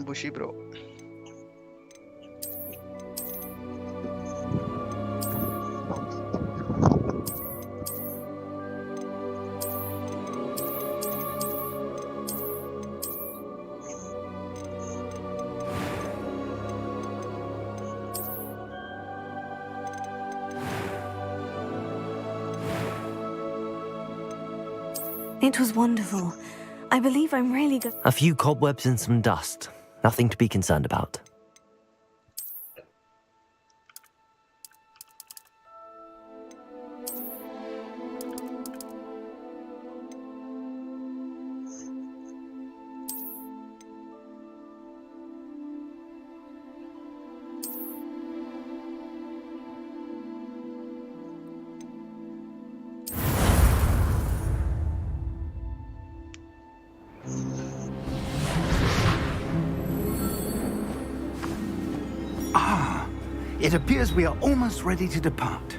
Bushy bro. It was wonderful. I believe I'm really good. A few cobwebs and some dust. Nothing to be concerned about. It appears we are almost ready to depart.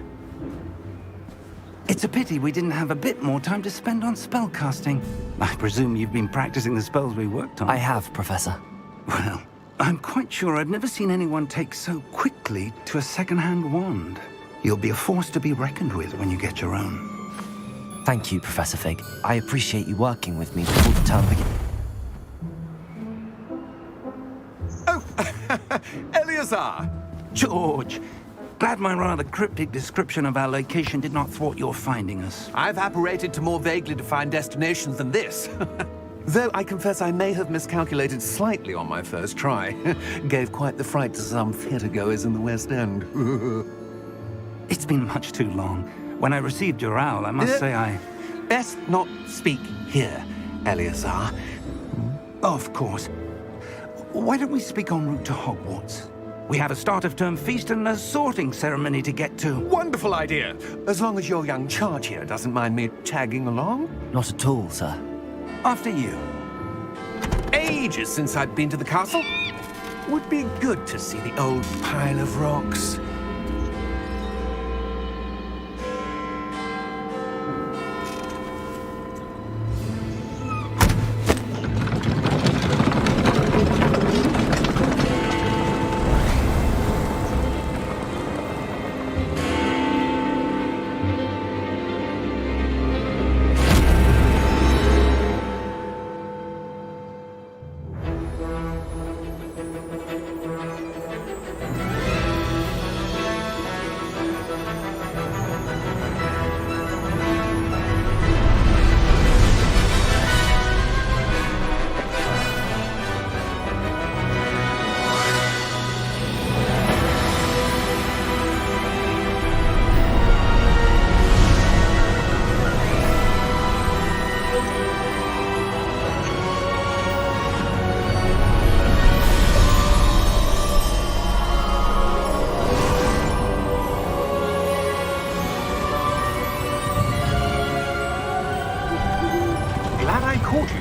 It's a pity we didn't have a bit more time to spend on spellcasting. I presume you've been practicing the spells we worked on. I have, Professor. Well, I'm quite sure I've never seen anyone take so quickly to a second-hand wand. You'll be a force to be reckoned with when you get your own. Thank you, Professor Fig. I appreciate you working with me before the term begins. Oh, Eleazar! George, glad my rather cryptic description of our location did not thwart your finding us. I've apparated to more vaguely defined destinations than this. Though I confess I may have miscalculated slightly on my first try. Gave quite the fright to some theatre-goers in the West End. It's been much too long. When I received your owl, I must say I... Best not speak here, Eleazar. Of course. Why don't we speak en route to Hogwarts? We have a start-of-term feast and a sorting ceremony to get to. Wonderful idea! As long as your young charge here doesn't mind me tagging along. Not at all, sir. After you. Ages since I'd been to the castle. Would be good to see the old pile of rocks.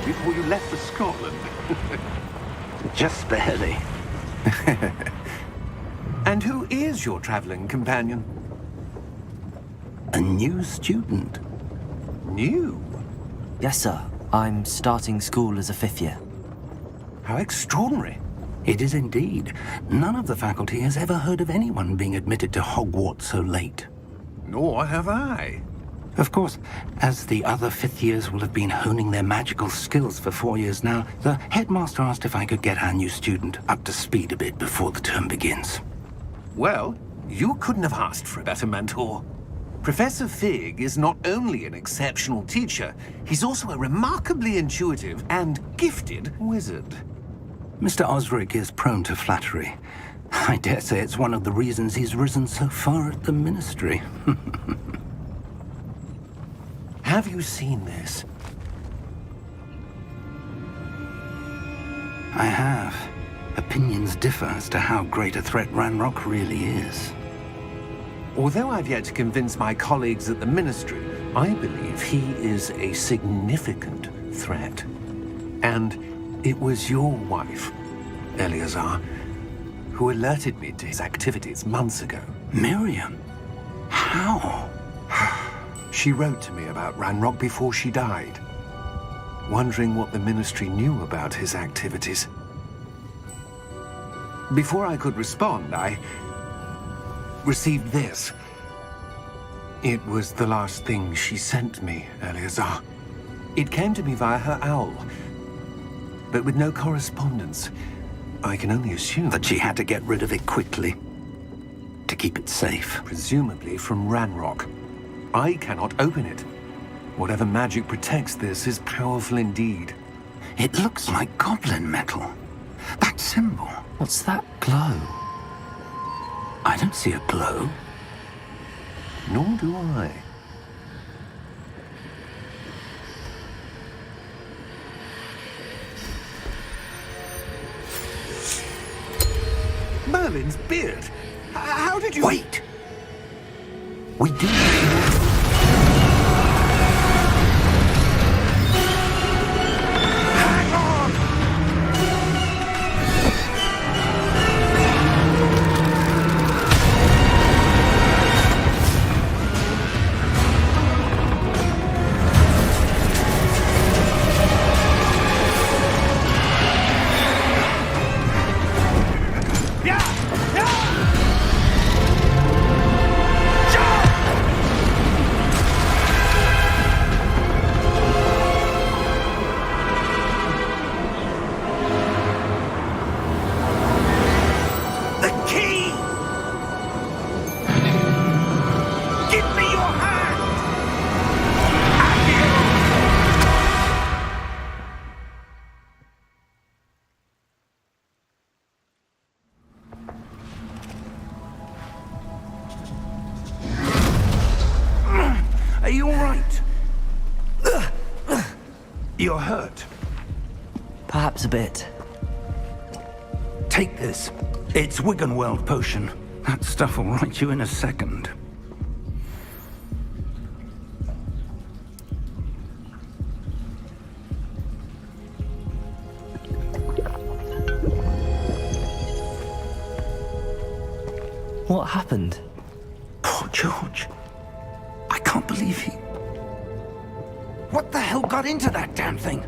Before you left for Scotland. Just barely. And who is your traveling companion? A new student. New? Yes, sir. I'm starting school as a 5th year. How extraordinary. It is indeed. None of the faculty has ever heard of anyone being admitted to Hogwarts so late. Nor have I. Of course, as the other 5th years will have been honing their magical skills for 4 years now, the headmaster asked if I could get our new student up to speed a bit before the term begins. Well, you couldn't have asked for a better mentor. Professor Fig is not only an exceptional teacher, he's also a remarkably intuitive and gifted wizard. Mr. Osric is prone to flattery. I dare say it's one of the reasons he's risen so far at the Ministry. Have you seen this? I have. Opinions differ as to how great a threat Ranrock really is. Although I've yet to convince my colleagues at the Ministry, I believe he is a significant threat. And it was your wife, Eleazar, who alerted me to his activities months ago. Miriam? How? She wrote to me about Ranrock before she died, wondering what the Ministry knew about his activities. Before I could respond, I received this. It was the last thing she sent me, Eleazar. It came to me via her owl, but with no correspondence. I can only assume That she had to get rid of it quickly to keep it safe. presumably from Ranrock. I cannot open it. Whatever magic protects this is powerful indeed. It looks like goblin metal. That symbol. What's that glow? I don't see a glow. Nor do I. Merlin's beard! How did you... Wait! We do need to... Hang on! The key! Give me your hand! Are you all right? You're hurt. Perhaps a bit. Take this. It's Wiggenweld potion. That stuff will right you in a second. What happened? Poor George. I can't believe he... What the hell got into that damn thing?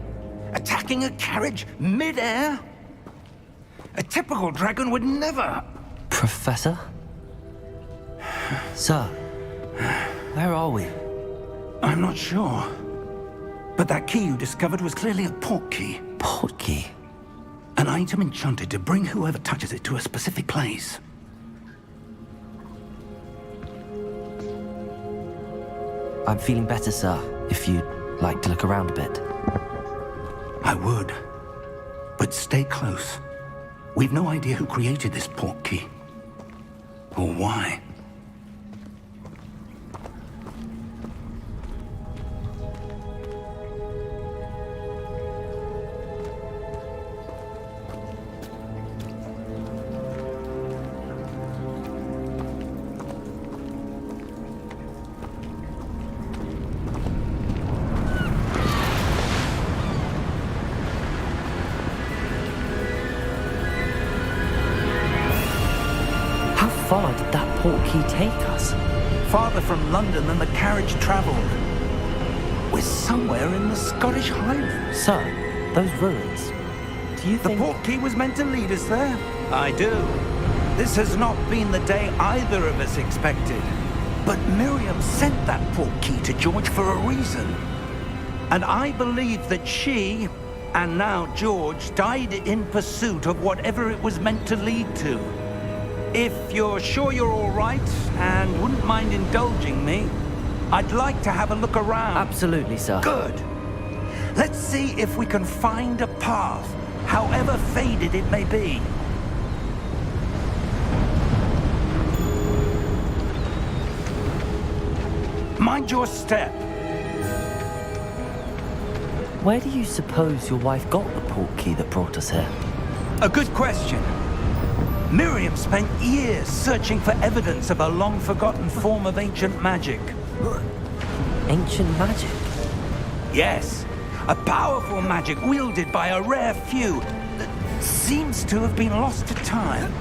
Attacking a carriage mid-air? A typical dragon would never... Professor? Sir, where are we? I'm not sure. But that key you discovered was clearly a port key. Port key? An item enchanted to bring whoever touches it to a specific place. I'm feeling better, sir, if you'd like to look around a bit. I would. But stay close. We've no idea who created this port key. Or why. How far did that port key take us? Farther from London than the carriage travelled. We're somewhere in the Scottish Highlands. Sir, those ruins. Do you The think... port key was meant to lead us there? I do. This has not been the day either of us expected. But Miriam sent that port key to George for a reason. And I believe that she, and now George, died in pursuit of whatever it was meant to lead to. If you're sure you're all right, and wouldn't mind indulging me, I'd like to have a look around. Absolutely, sir. Good. Let's see if we can find a path, however faded it may be. Mind your step. Where do you suppose your wife got the port key that brought us here? A good question. Miriam spent years searching for evidence of a long-forgotten form of ancient magic. Ancient magic? Yes, a powerful magic wielded by a rare few that seems to have been lost to time.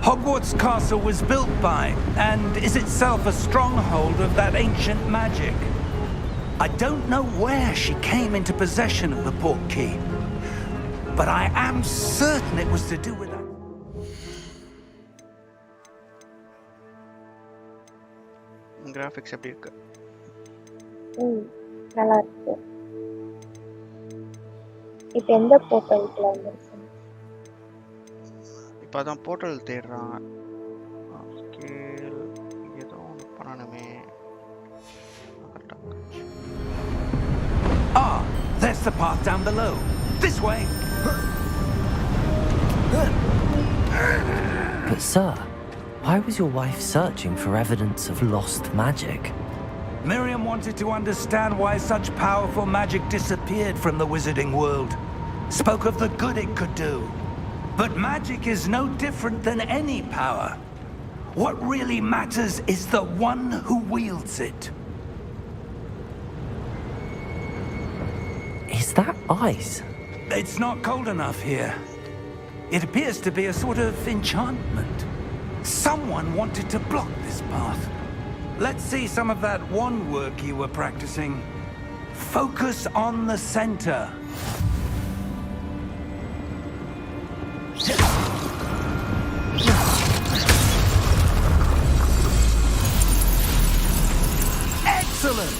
Hogwarts Castle was built by, and is itself a stronghold of that ancient magic. I don't know where she came into possession of the port key, but I am certain it was to do with that. Graphics எப்படி இருக்கு? நல்லா இருக்கு. இப்போ எந்த போர்ட்டலுக்குள்ள வந்துருச்சு? இப்போ அதான் portal தேடுறாங்க. ஸ்கேல் ஏதோ ஒன்று பண்ணணுமே. Ah, there's the path down below. This way. But sir, why was your wife searching for evidence of lost magic? Miriam wanted to understand why such powerful magic disappeared from the wizarding world. Spoke of the good it could do. But magic is no different than any power. What really matters is the one who wields it. Is that ice? It's not cold enough here. It appears to be a sort of enchantment. Someone wanted to block this path. Let's see some of that wand work you were practicing. Focus on the center. Excellent!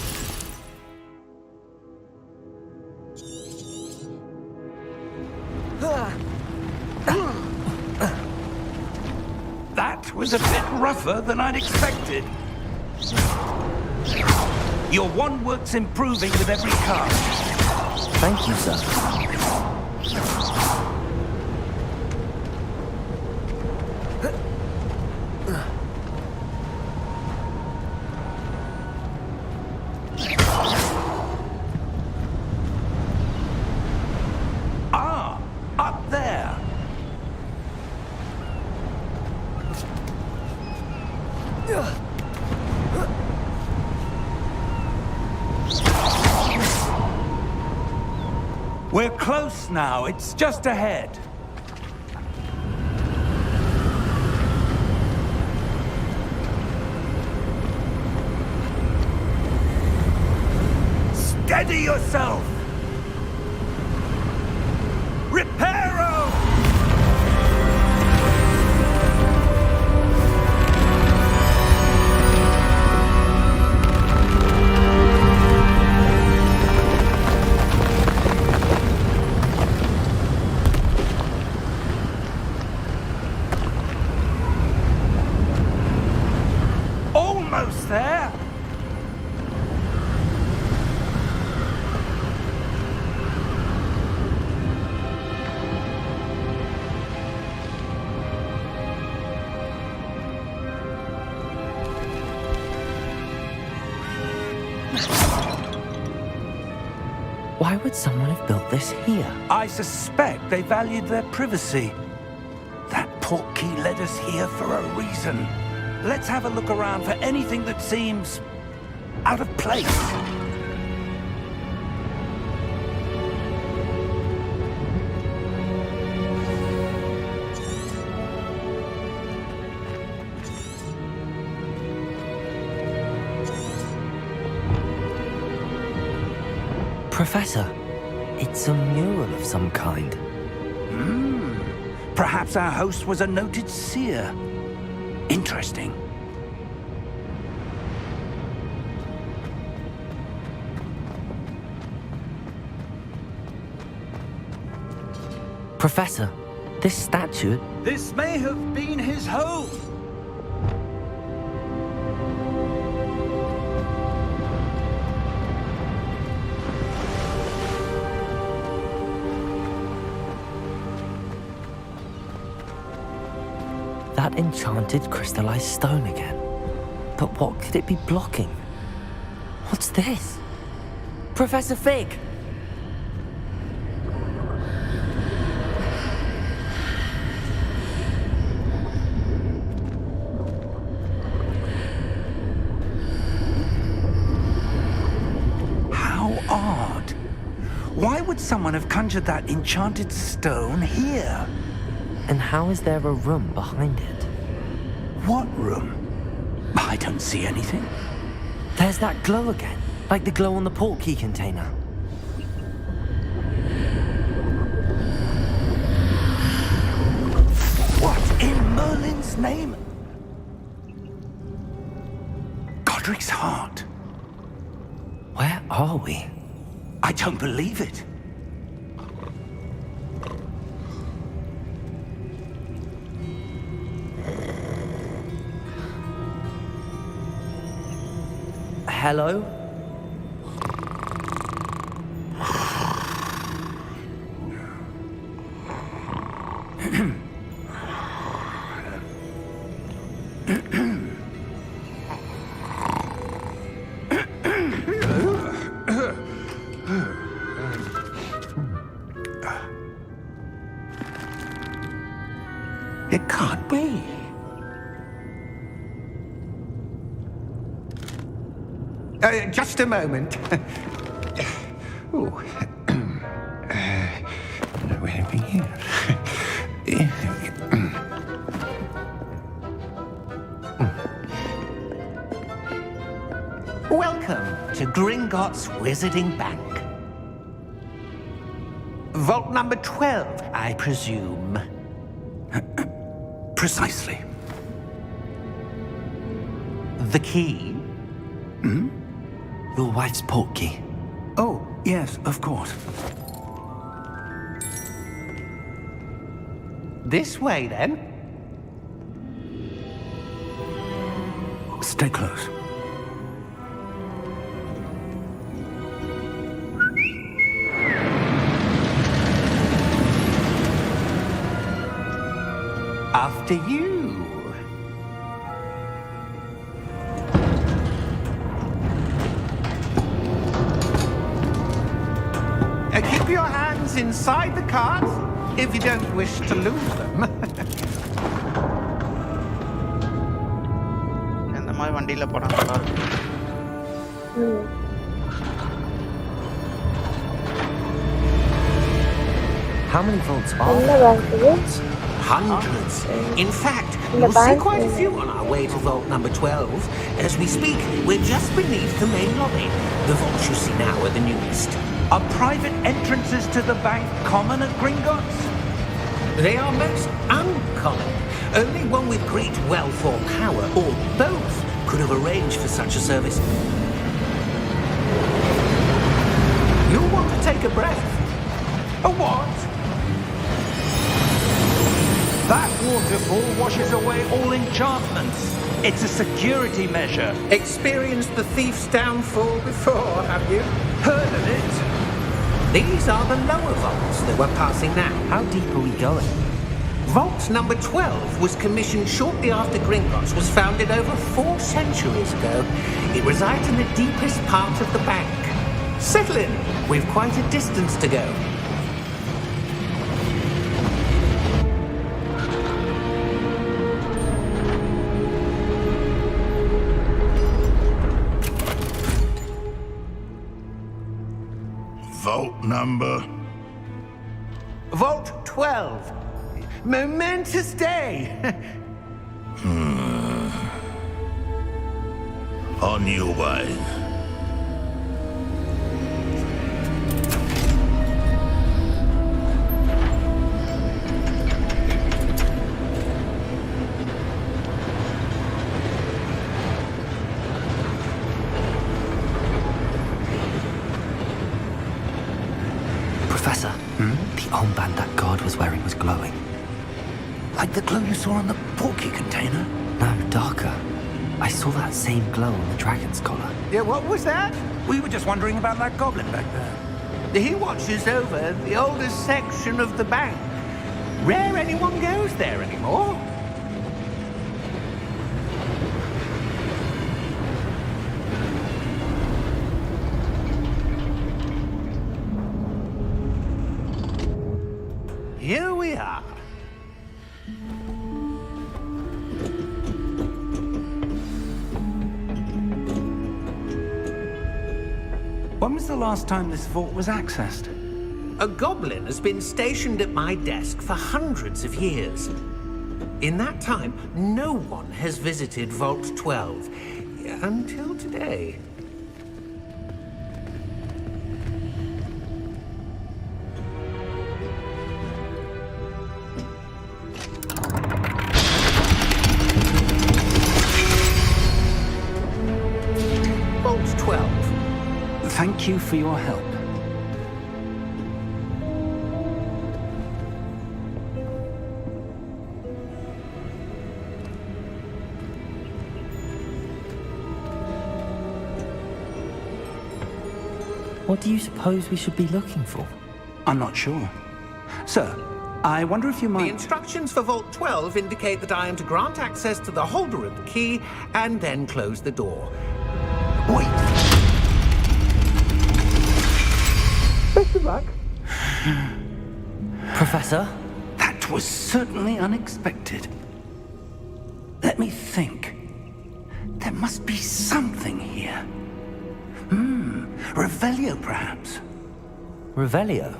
That was a bit rougher than I'd expected. Your wand work's improving with every cast. Thank you, sir. Ah, up there. We're close now. It's just ahead. Steady yourself. Reparo! Almost there. Why would someone have built this here? I suspect they valued their privacy. That portkey led us here for a reason. Let's have a look around for anything that seems out of place. Professor, it's a mural of some kind. Perhaps our host was a noted seer. Interesting. Professor, this statue... This may have been his home. That enchanted crystallized stone again. But what could it be blocking? What's this? Professor Fig! How odd. Why would someone have conjured that enchanted stone here? And how is there a room behind it? What room? I don't see anything. There's that glow again, like the glow on the portkey container. Cedric's heart. Where are we? I don't believe it. Hello? It can't be. Just a moment. Oh. Where are we here? Welcome to Gringotts Wizarding Bank. Vault number 12, I presume. Precisely. The key? Your wife's portkey. Oh, yes, of course. This way, then. Stay close. After you. Keep your hands inside the cart if you don't wish to lose them. இந்த மாதிரி வண்டியில போனா நல்லா இருக்கும். How many vaults are என்ன there? Bank இது? Hundreds. In fact, In the you'll see bank, quite a yeah. few on our way to vault number 12. As we speak, we're just beneath the main lobby. The vaults you see now are the newest. Are private entrances to the bank common at Gringotts? They are most uncommon. Only one with great wealth or power, or both, could have arranged for such a service. You'll want to take a breath. A what? That waterfall washes away all enchantments. It's a security measure. Experienced the thief's downfall before, have you? Heard of it? These are the lower vaults that we're passing now. How deep are we going? Vault number 12 was commissioned shortly after Gringotts was founded over 4 centuries ago. It resides in the deepest part of the bank. Settle in. We've quite a distance to go. Vault number? Vault 12. Momentous day. On your way. Professor, the armband that guard was wearing was glowing. Like the glow you saw on the portkey container? No, darker. I saw that same glow on the dragon's collar. Yeah, what was that? We were just wondering about that goblin back there. He watches over the oldest section of the bank. Rare anyone goes there anymore. Here we are. When was the last time this vault was accessed? A goblin has been stationed at my desk for hundreds of years. In that time, no one has visited Vault 12 until today. you for your help. What do you suppose we should be looking for? I'm not sure. Sir, I wonder if you The might... instructions for Vault 12 indicate that I am to grant access to the holder of the key and then close the door. Wait! Best of luck. Professor? That was certainly unexpected. Let me think. There must be something here. Revelio, perhaps? Revelio?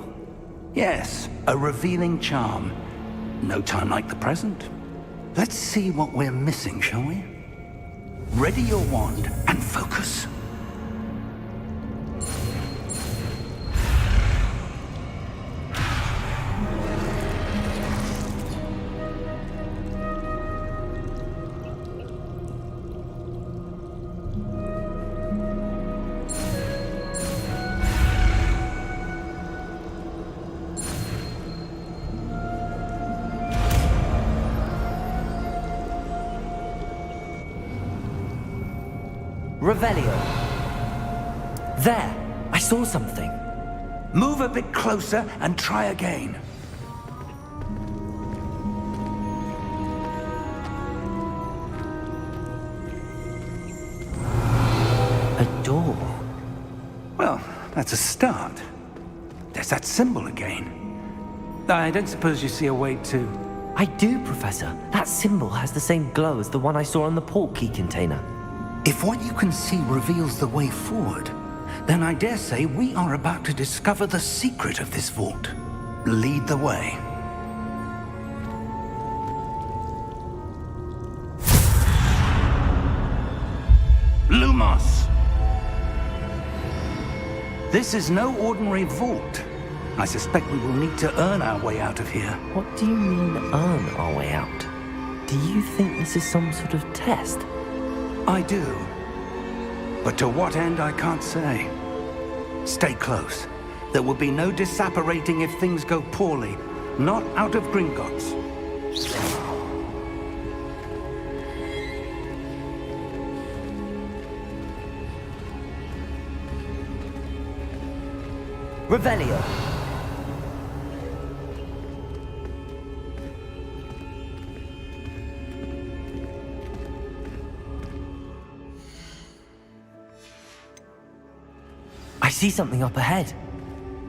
Yes, a revealing charm. No time like the present. Let's see what we're missing, shall we? Ready your wand and focus. Revelio. There! I saw something. Move a bit closer and try again. A door. Well, that's a start. There's that symbol again. I don't suppose you see a way to... I do, Professor. That symbol has the same glow as the one I saw on the port key container. If what you can see reveals the way forward, then I dare say we are about to discover the secret of this vault. Lead the way. Lumos! This is no ordinary vault. I suspect we will need to earn our way out of here. What do you mean, earn our way out? Do you think this is some sort of test? I do. But to what end, I can't say. Stay close. There will be no disapparating if things go poorly. Not out of Gringotts. Revelio. I see something up ahead.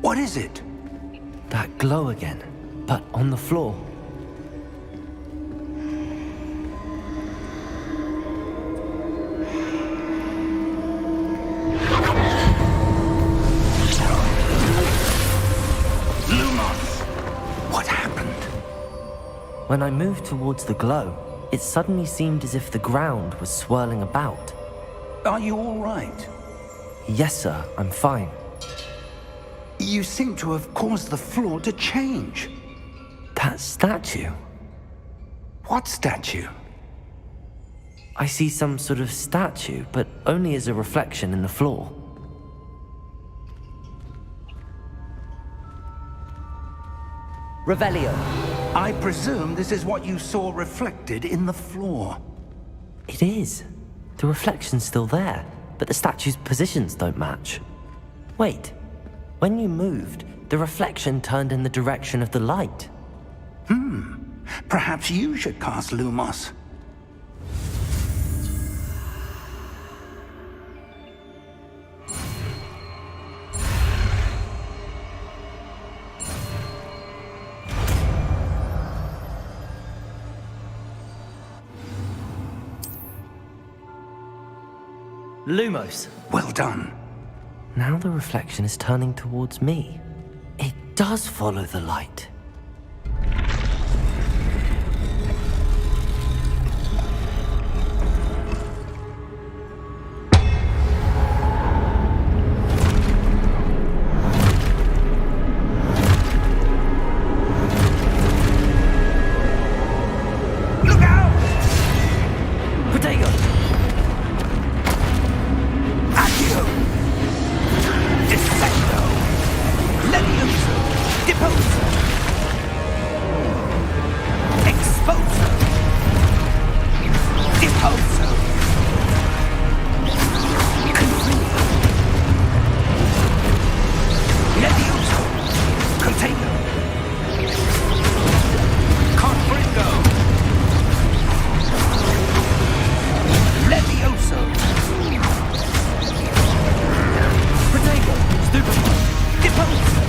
What is it? That glow again, but on the floor. Lumos! What happened? When I moved towards the glow, it suddenly seemed as if the ground was swirling about. Are you all right? Yes, sir, I'm fine. You seem to have caused the floor to change. That statue? What statue? I see some sort of statue, but only as a reflection in the floor. Revelio. I presume this is what you saw reflected in the floor. It is. The reflection's still there, but the statue's positions don't match. Wait. When you moved, the reflection turned in the direction of the light. Perhaps you should cast Lumos. Lumos. Well done. Now the reflection is turning towards me. It does follow the light. Look out! Protego! At you! Expulso! Expulso! Depulso! Confringo! Levioso! Contago! Confringo! Levioso! Protego! Stupefy! Depulso!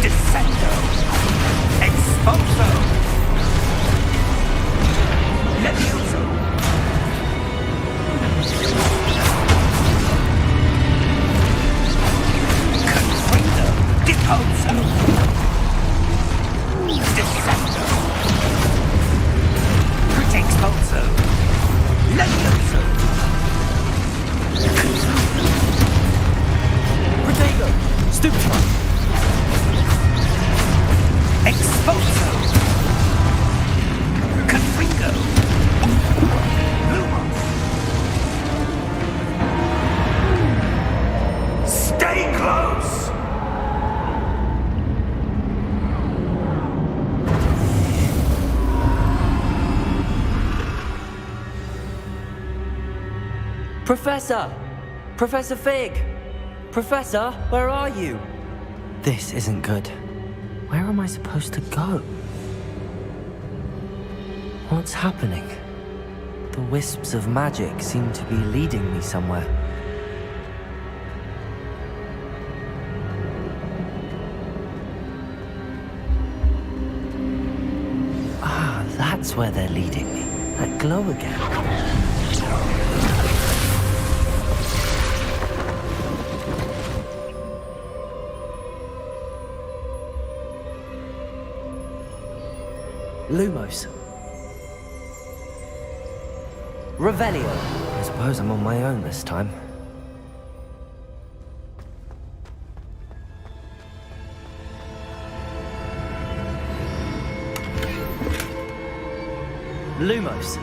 Descendo! Expulso! Levioso! Confringo! Depulso! Descendo! Expulso! Levioso! Confringo! Protego! Stupefy! Expulso! Confringo! Lumos! Stay close! Professor! Professor Fig! Professor, where are you? This isn't good. Where am I supposed to go? What's happening? The wisps of magic seem to be leading me somewhere. Ah, that's where they're leading me. That glow again. Lumos. Revelio. I suppose I'm on my own this time. Lumos.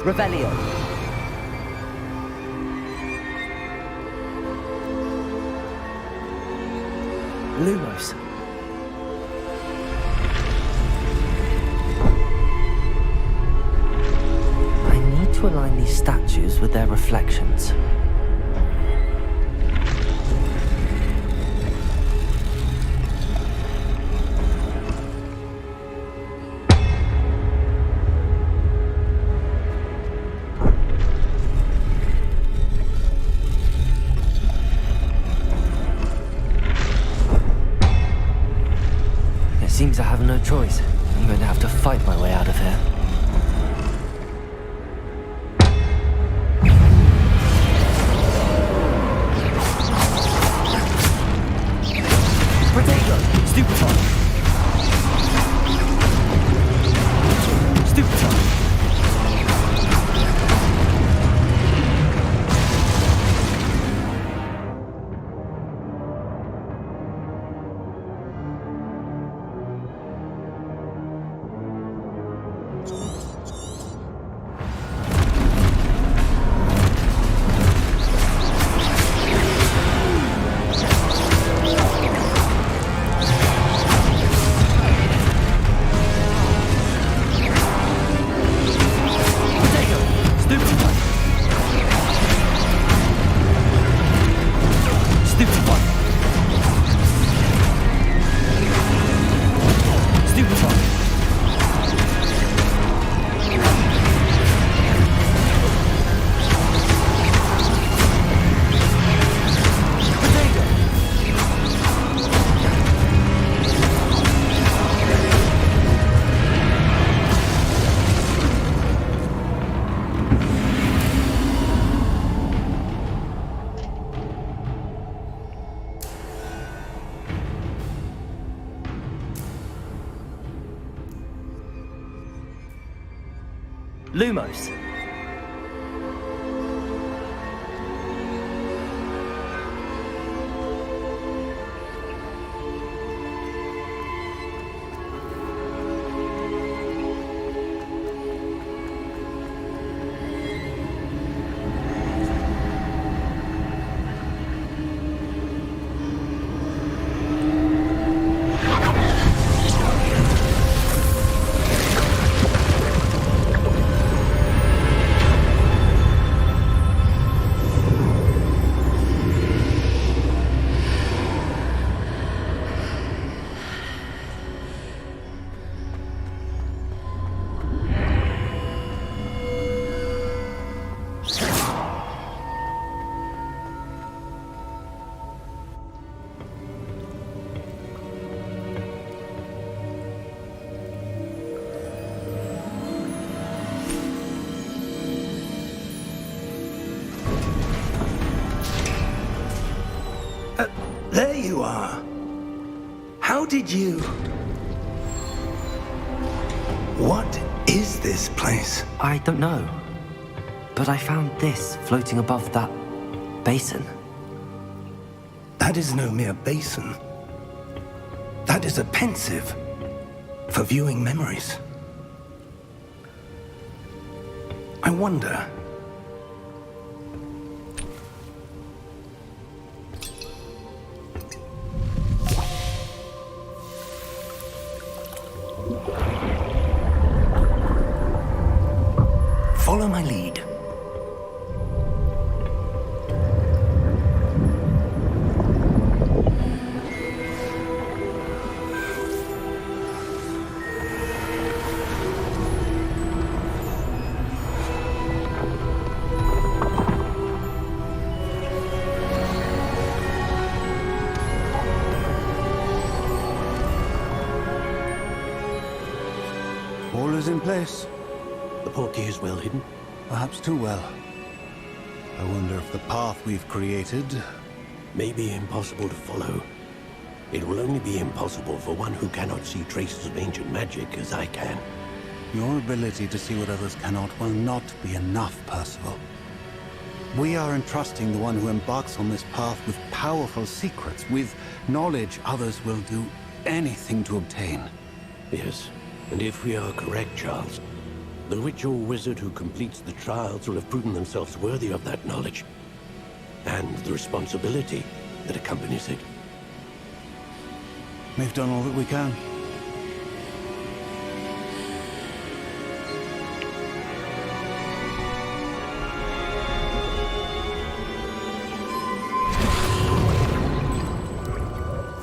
Revelio. Lumos. To align these statues with their reflections. It seems I have no choice. I'm going to have to fight my way out of here. Lumos. you are. How did you... What is this place? I don't know. But I found this floating above that basin. That is no mere basin. That is a pensive for viewing memories. I wonder... Follow my lead. All is in place. The portkey is well hidden. Perhaps too well. I wonder if the path we've created... May be impossible to follow. It will only be impossible for one who cannot see traces of ancient magic as I can. Your ability to see what others cannot will not be enough, Percival. We are entrusting the one who embarks on this path with powerful secrets, with knowledge others will do anything to obtain. Yes, and if we are correct, Charles, the witch or wizard who completes the trials will have proven themselves worthy of that knowledge, and the responsibility that accompanies it. We've done all that we can.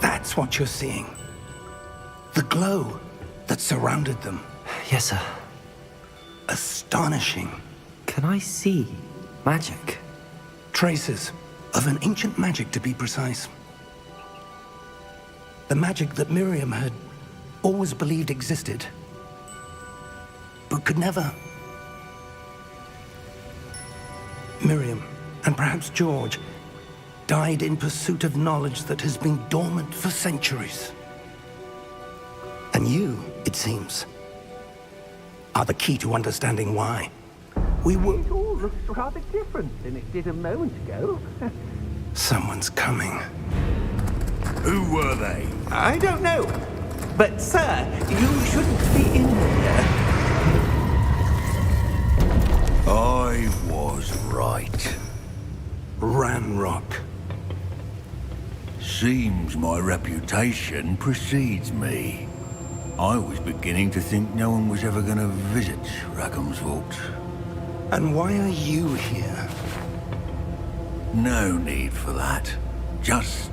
That's what you're seeing. The glow that surrounded them. Yes, sir. Astonishing. Can I see magic? Traces of an ancient magic, to be precise. The magic that Miriam had always believed existed, but could never. Miriam, and perhaps George, died in pursuit of knowledge that has been dormant for centuries. And you, it seems, are the key to understanding why. We were... It all looks rather different than it did a moment ago. Someone's coming. Who were they? I don't know. But, sir, you shouldn't be in here. I was right. Ranrock. Seems my reputation precedes me. I was beginning to think no one was ever going to visit Rackham's vault. And why are you here? No need for that. Just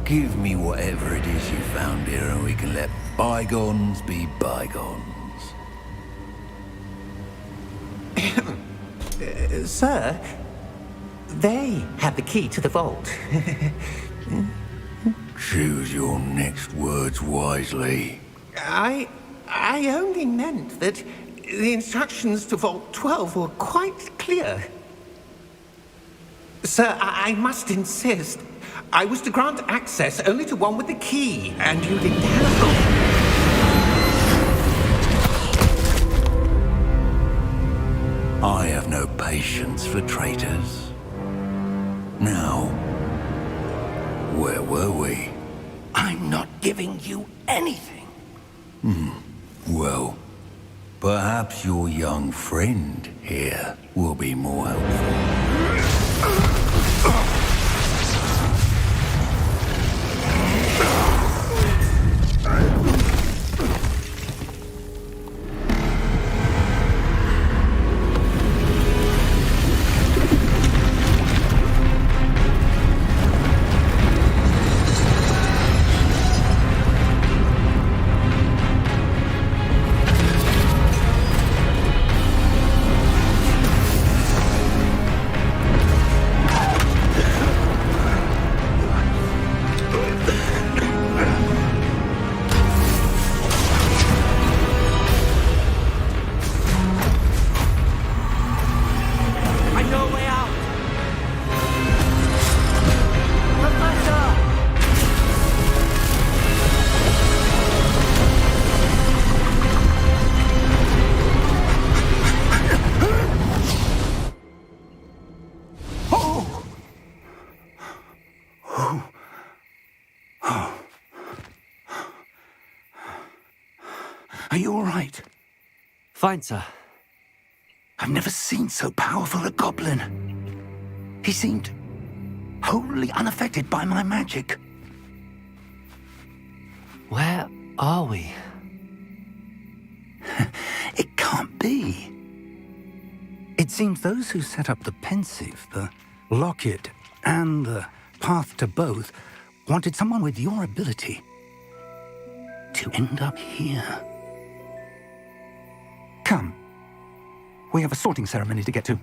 give me whatever it is you found here and we can let bygones be bygones. Sir, they have the key to the vault. Choose your next words wisely. I only meant that the instructions to Vault 12 were quite clear. Sir, I must insist. I was to grant access only to one with the key, and you didn't have I have no patience for traitors. Now, where were we? I'm not giving you anything. Well, perhaps your young friend here will be more helpful. Are you all right? Fine, sir. I've never seen so powerful a goblin. He seemed wholly unaffected by my magic. Where are we? It can't be. It seems those who set up the pensive, the locket, and the path to both wanted someone with your ability to end up here. Come. We have a sorting ceremony to get to.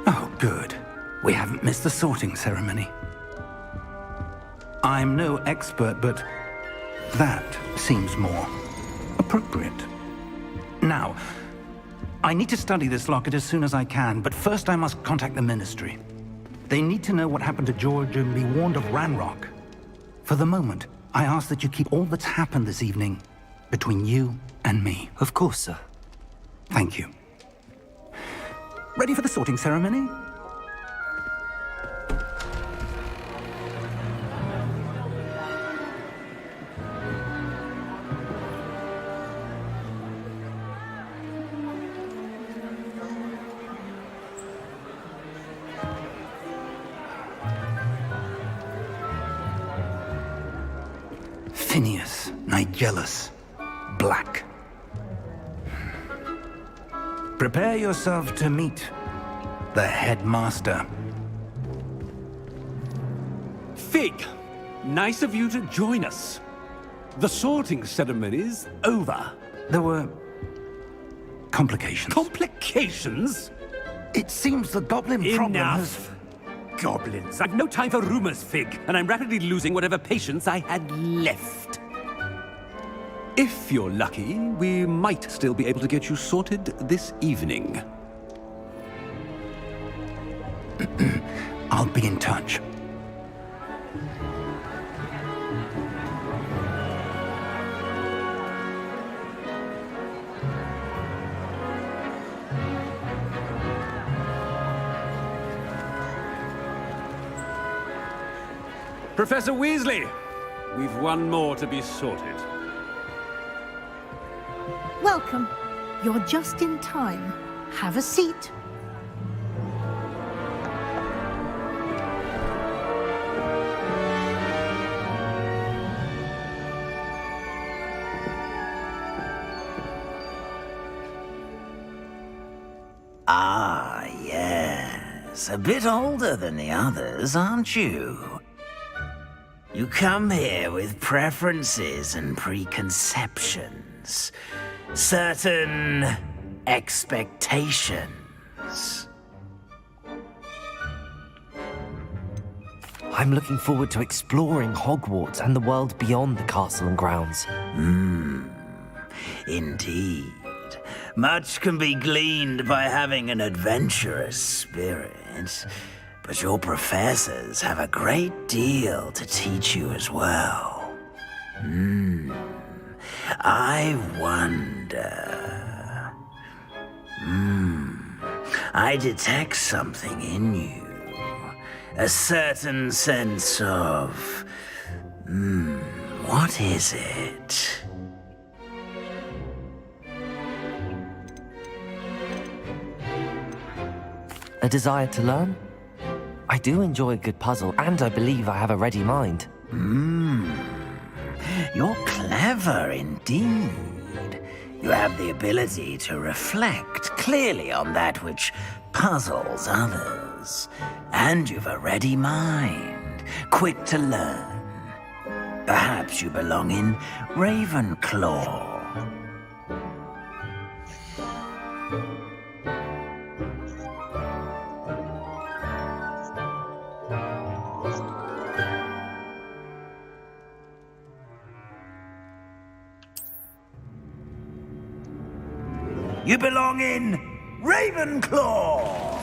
Oh, good. We haven't missed the sorting ceremony. I'm no expert, but that seems more appropriate. Now, I need to study this locket as soon as I can, but first I must contact the Ministry. They need to know what happened to George and be warned of Ranrock. For the moment, I ask that you keep all that's happened this evening between you and me. Of course, sir. Thank you. Ready for the sorting ceremony? Phineas Nigellus Black. Prepare yourself to meet the headmaster. Fig, nice of you to join us. The sorting ceremony's over. There were complications. Complications? It seems the goblin problem has... Enough! Goblins. I've no time for rumors, Fig, and I'm rapidly losing whatever patience I had left. If you're lucky, we might still be able to get you sorted this evening. I'll be in touch. Professor Weasley, we've one more to be sorted. Welcome. You're just in time. Have a seat. Ah, yes. A bit older than the others, aren't you? You come here with preferences and preconceptions. Certain expectations. I'm looking forward to exploring Hogwarts and the world beyond the castle and grounds. Indeed. Much can be gleaned by having an adventurous spirit, but your professors have a great deal to teach you as well. I wonder... I detect something in you. A certain sense of... what is it? A desire to learn? I do enjoy a good puzzle, and I believe I have a ready mind. You're clever indeed. You have the ability to reflect clearly on that which puzzles others. And you've a ready mind, quick to learn. Perhaps you belong in Ravenclaw. You belong in Ravenclaw!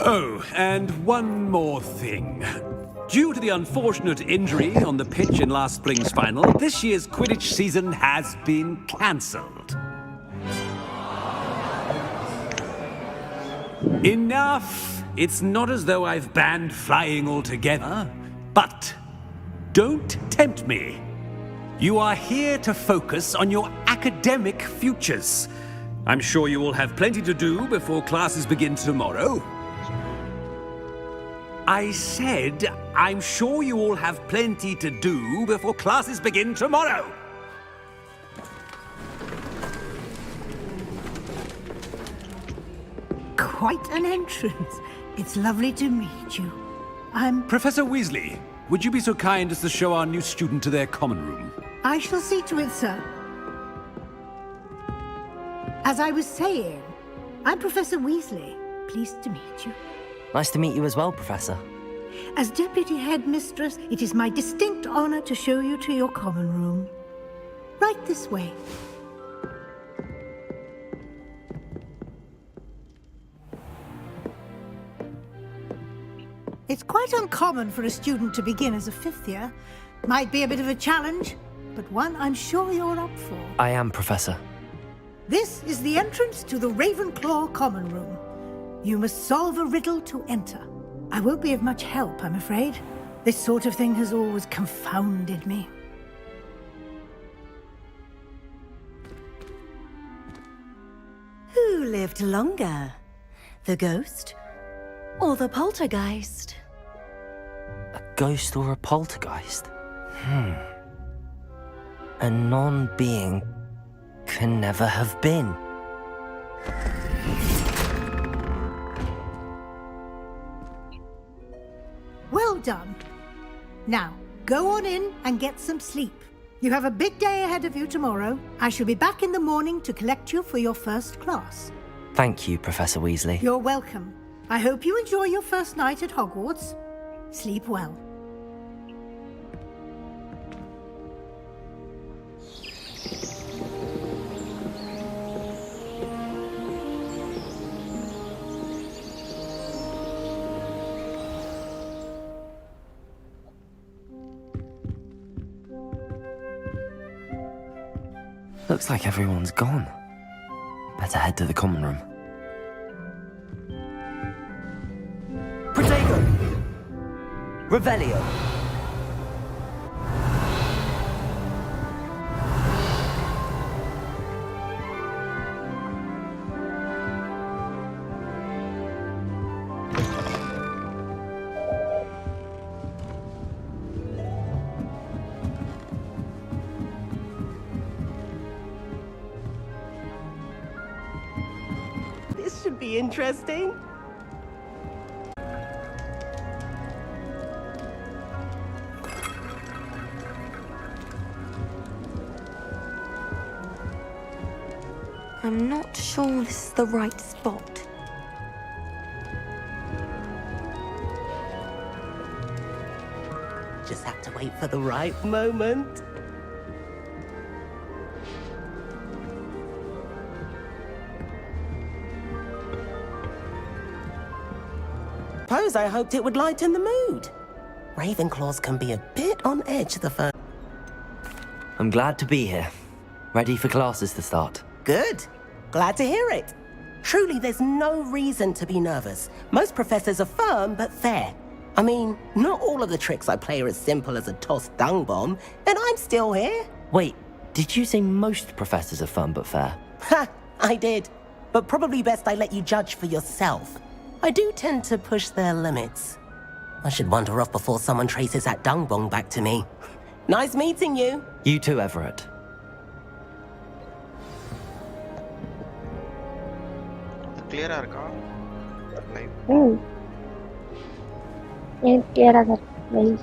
Oh, and one more thing. Due to the unfortunate injury on the pitch in last spring's final, this year's Quidditch season has been cancelled. Enough! It's not as though I've banned flying altogether, but don't tempt me. You are here to focus on your academic futures. I'm sure you will have plenty to do before classes begin tomorrow. I said, I'm sure you all have plenty to do before classes begin tomorrow. Quite an entrance. It's lovely to meet you. Professor Weasley, would you be so kind as to show our new student to their common room? I shall see to it, sir. As I was saying, I'm Professor Weasley. Pleased to meet you. Nice to meet you as well, Professor. As Deputy Headmistress, it is my distinct honor to show you to your common room. Right this way. It's quite uncommon for a student to begin as a fifth year. Might be a bit of a challenge, but one I'm sure you're up for. I am, Professor. This is the entrance to the Ravenclaw common room. You must solve a riddle to enter. I won't be of much help, I'm afraid. This sort of thing has always confounded me. Who lived longer? The ghost or the poltergeist? A ghost or a poltergeist? A non-being can never have been. Well done. Now, go on in and get some sleep. You have a big day ahead of you tomorrow. I shall be back in the morning to collect you for your first class. Thank you, Professor Weasley. You're welcome. I hope you enjoy your first night at Hogwarts. Sleep well. Looks like everyone's gone. Better head to the common room. Protego! Revelio! This should be interesting. I'm not sure this is the right spot. Just have to wait for the right moment. Suppose I hoped it would lighten the mood. Ravenclaws can be a bit on edge the first. I'm glad to be here. Ready for classes to start. Good. Glad to hear it. Truly, there's no reason to be nervous. Most professors are firm but fair. I mean, not all of the tricks I play are as simple as a tossed dung bomb, and I'm still here. Wait, did you say most professors are firm but fair? Ha! I did. But probably best I let you judge for yourself. I do tend to push their limits. I should wander off before someone traces that dung bomb back to me. Nice meeting you. You too, Everett. Clear இருக்கா? clear guys.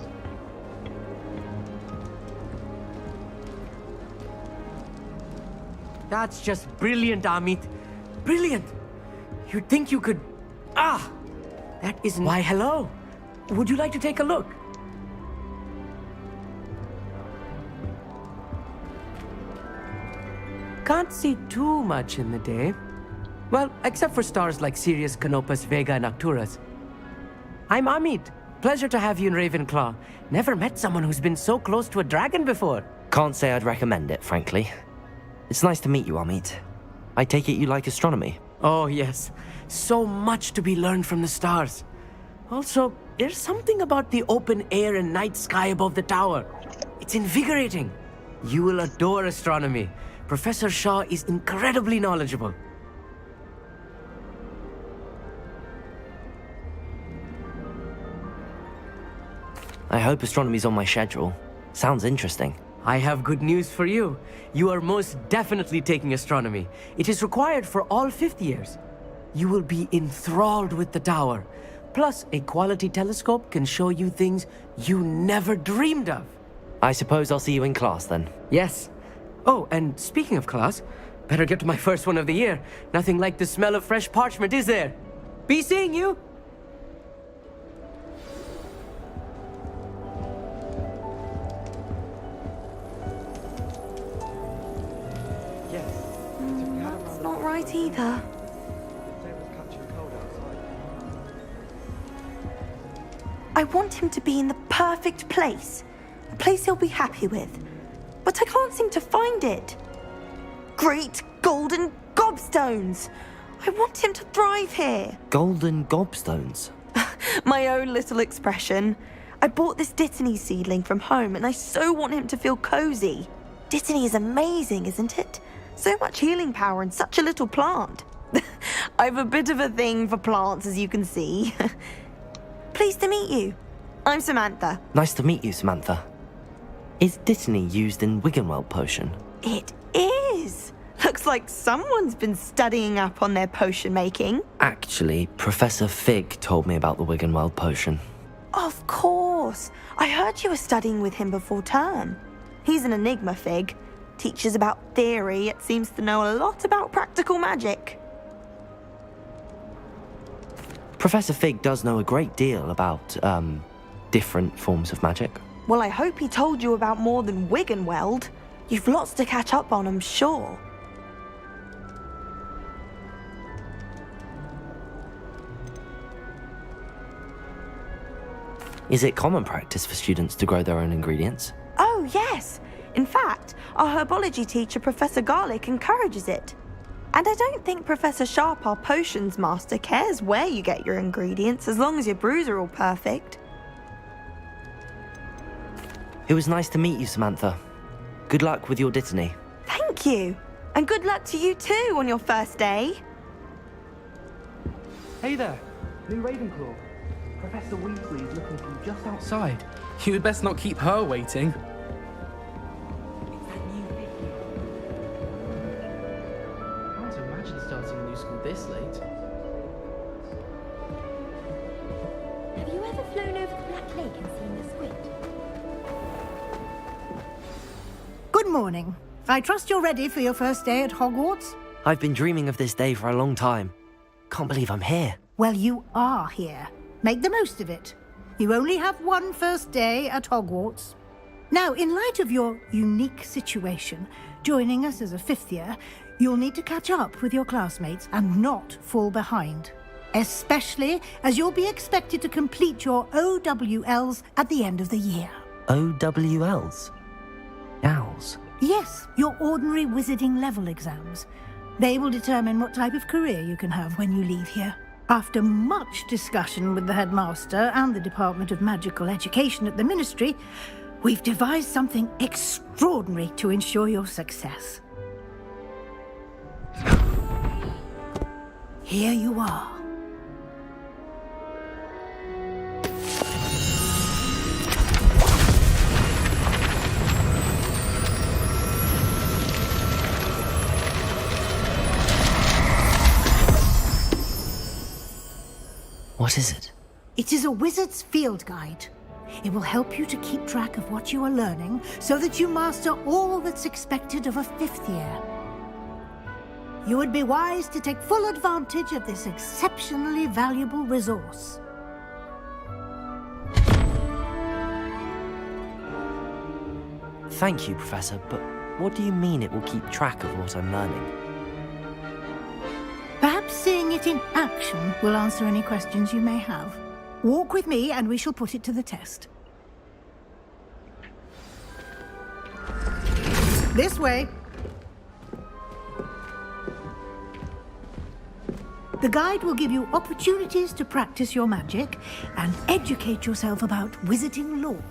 That's just brilliant, Amit. Brilliant. You'd think you could... That isn't... Why, hello. Would you like to take a look? Can't see too much in the day. Well, except for stars like Sirius, Canopus, Vega, and Arcturus. I'm Amit. Pleasure to have you in Ravenclaw. Never met someone who's been so close to a dragon before. Can't say I'd recommend it, frankly. It's nice to meet you, Amit. I take it you like astronomy? Oh, yes. So much to be learned from the stars. Also, there's something about the open air and night sky above the tower. It's invigorating. You will adore astronomy. Professor Shaw is incredibly knowledgeable. I hope astronomy's on my schedule. Sounds interesting. I have good news for you. You are most definitely taking astronomy. It is required for all fifth years. You will be enthralled with the tower. Plus, a quality telescope can show you things you never dreamed of. I suppose I'll see you in class then. Yes. Oh, and speaking of class, better get to my first one of the year. Nothing like the smell of fresh parchment, is there? Be seeing you! That's not right either. I want him to be in the perfect place. A place he'll be happy with. But I can't seem to find it. Great golden gobstones! I want him to thrive here. Golden gobstones? My own little expression. I bought this Dittany seedling from home and I so want him to feel cozy. Dittany is amazing, isn't it? So much healing power in such a little plant. I've a bit of a thing for plants, as you can see. Pleased to meet you. I'm Samantha. Nice to meet you, Samantha. Is Dittany used in Wiggenweld potion? It is. Looks like someone's been studying up on their potion making. Actually, Professor Fig told me about the Wiggenweld potion. Of course. I heard you were studying with him before term. He's an enigma, Fig. Teaches about theory, yet seems to know a lot about practical magic. Professor Fig does know a great deal about, different forms of magic. Well, I hope he told you about more than Wiggenweld. You've lots to catch up on, I'm sure. Is it common practice for students to grow their own ingredients? Oh, yes. In fact, our herbology teacher, Professor Garlick, encourages it. And I don't think Professor Sharp, our potions master, cares where you get your ingredients, as long as your brews are all perfect. It was nice to meet you, Samantha. Good luck with your Dittany. Thank you. And good luck to you too on your first day. Hey there, new Ravenclaw. Professor Weasley is looking for you just outside. You'd best not keep her waiting. Can't imagine starting a new school this late. Have you ever flown over the Black Lake and seen the squid? Good morning. I trust you're ready for your first day at Hogwarts? I've been dreaming of this day for a long time. Can't believe I'm here. Well, you are here. Make the most of it. You only have one first day at Hogwarts. Now, in light of your unique situation, joining us as a fifth year, you'll need to catch up with your classmates and not fall behind. Especially as you'll be expected to complete your OWLs at the end of the year. OWLs? Owls? Yes, your ordinary wizarding level exams. They will determine what type of career you can have when you leave here. After much discussion with the headmaster and the Department of Magical Education at the Ministry, we've devised something extraordinary to ensure your success. Here you are. What is it? It is a wizard's field guide. It will help you to keep track of what you are learning so that you master all that's expected of a 5th year. You would be wise to take full advantage of this exceptionally valuable resource. Thank you, Professor, but what do you mean it will keep track of what I'm learning? Perhaps seeing it in action will answer any questions you may have. Walk with me and we shall put it to the test. This way. The guide will give you opportunities to practice your magic and educate yourself about wizarding lore.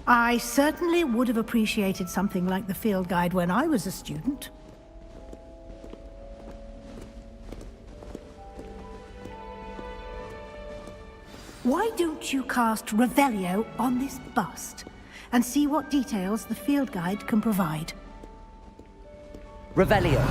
I certainly would have appreciated something like the field guide when I was a student. Why don't you cast Revelio on this bust and see what details the field guide can provide? Revelio.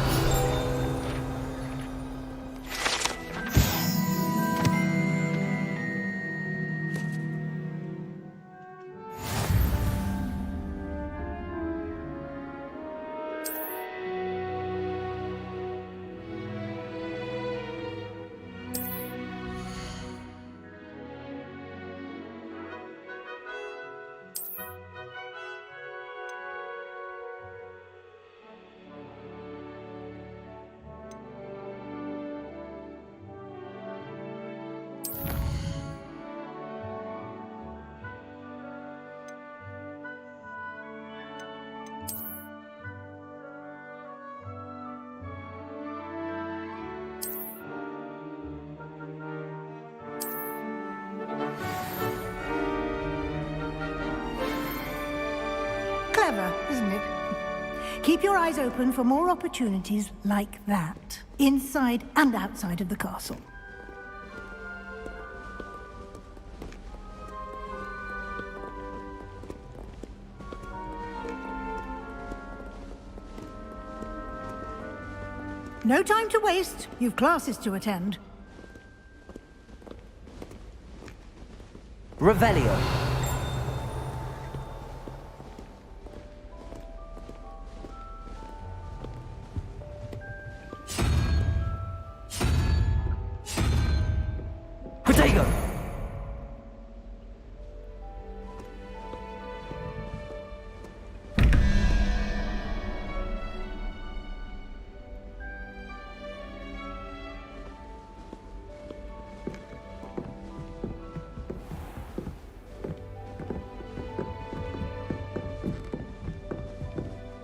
Clever, isn't it? Keep your eyes open for more opportunities like that, inside and outside of the castle. No time to waste. You've classes to attend. Revelio. Protego.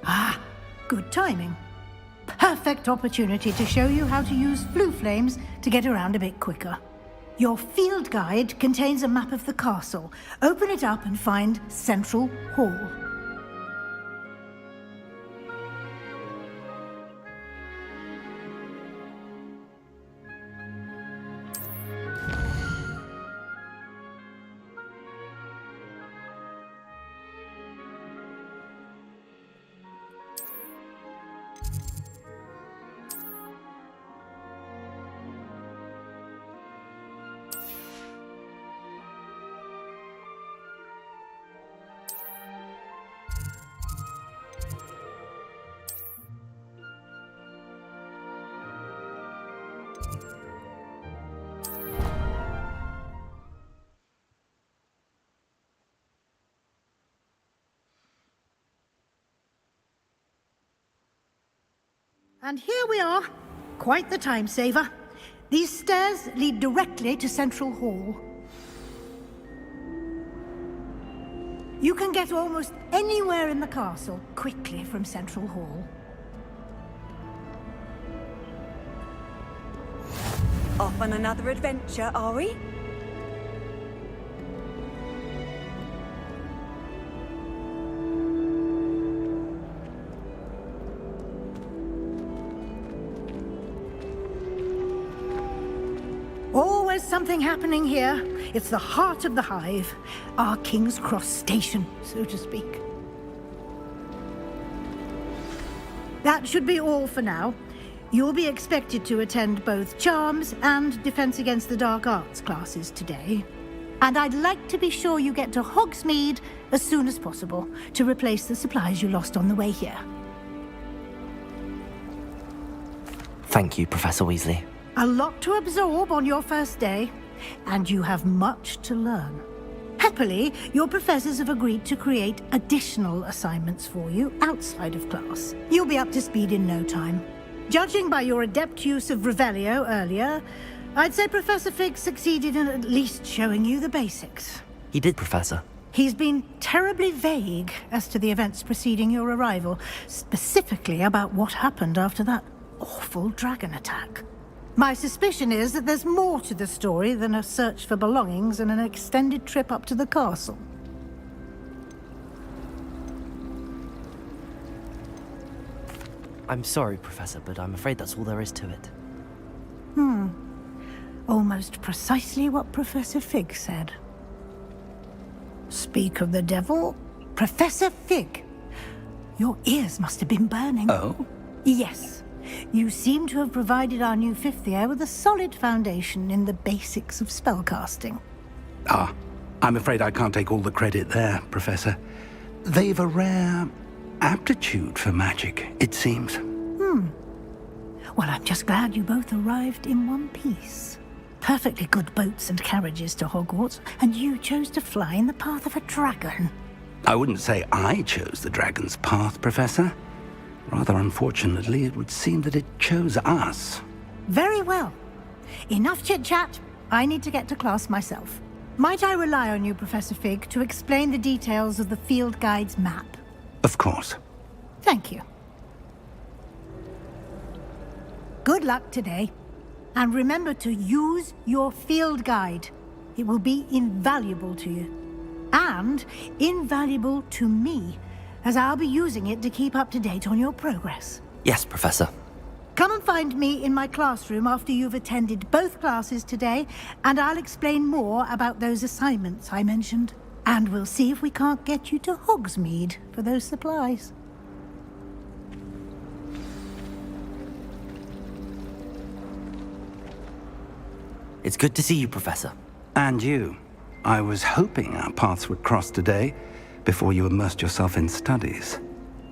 Ah, good timing. Perfect opportunity to show you how to use flue flames to get around a bit quicker. Your field guide contains a map of the castle. Open it up and find Central Hall. And here we are. Quite the time saver. These stairs lead directly to Central Hall. You can get almost anywhere in the castle quickly from Central Hall. Off on another adventure, are we? Always something happening here. It's the heart of the hive, our King's Cross station, so to speak. That should be all for now. You'll be expected to attend both Charms and Defense Against the Dark Arts classes today. And I'd like to be sure you get to Hogsmeade as soon as possible to replace the supplies you lost on the way here. Thank you, Professor Weasley. A lot to absorb on your first day, and you have much to learn. Happily, your professors have agreed to create additional assignments for you outside of class. You'll be up to speed in no time. Judging by your adept use of Revelio earlier, I'd say Professor Fig succeeded in at least showing you the basics. He did, Professor. He's been terribly vague as to the events preceding your arrival, specifically about what happened after that awful dragon attack. My suspicion is that there's more to the story than a search for belongings and an extended trip up to the castle. I'm sorry, Professor, but I'm afraid that's all there is to it. Almost precisely what Professor Fig said. Speak of the devil, Professor Fig. Your ears must have been burning. Oh? Yes. You seem to have provided our new fifth year with a solid foundation in the basics of spellcasting. Ah, I'm afraid I can't take all the credit there, Professor. They've a rare aptitude for magic, it seems. Well, I'm just glad you both arrived in one piece. Perfectly good boats and carriages to Hogwarts, and you chose to fly in the path of a dragon. I wouldn't say I chose the dragon's path, Professor. Rather unfortunately, it would seem that it chose us. Very well. Enough chit-chat. I need to get to class myself. Might I rely on you, Professor Fig, to explain the details of the field guide's map? Of course. Thank you. Good luck today. And remember to use your field guide. It will be invaluable to you. And invaluable to me, as I'll be using it to keep up to date on your progress. Yes, Professor. Come and find me in my classroom after you've attended both classes today, and I'll explain more about those assignments I mentioned. And we'll see if we can't get you to Hogsmeade for those supplies. It's good to see you, Professor. And you. I was hoping our paths would cross today, before you immersed yourself in studies.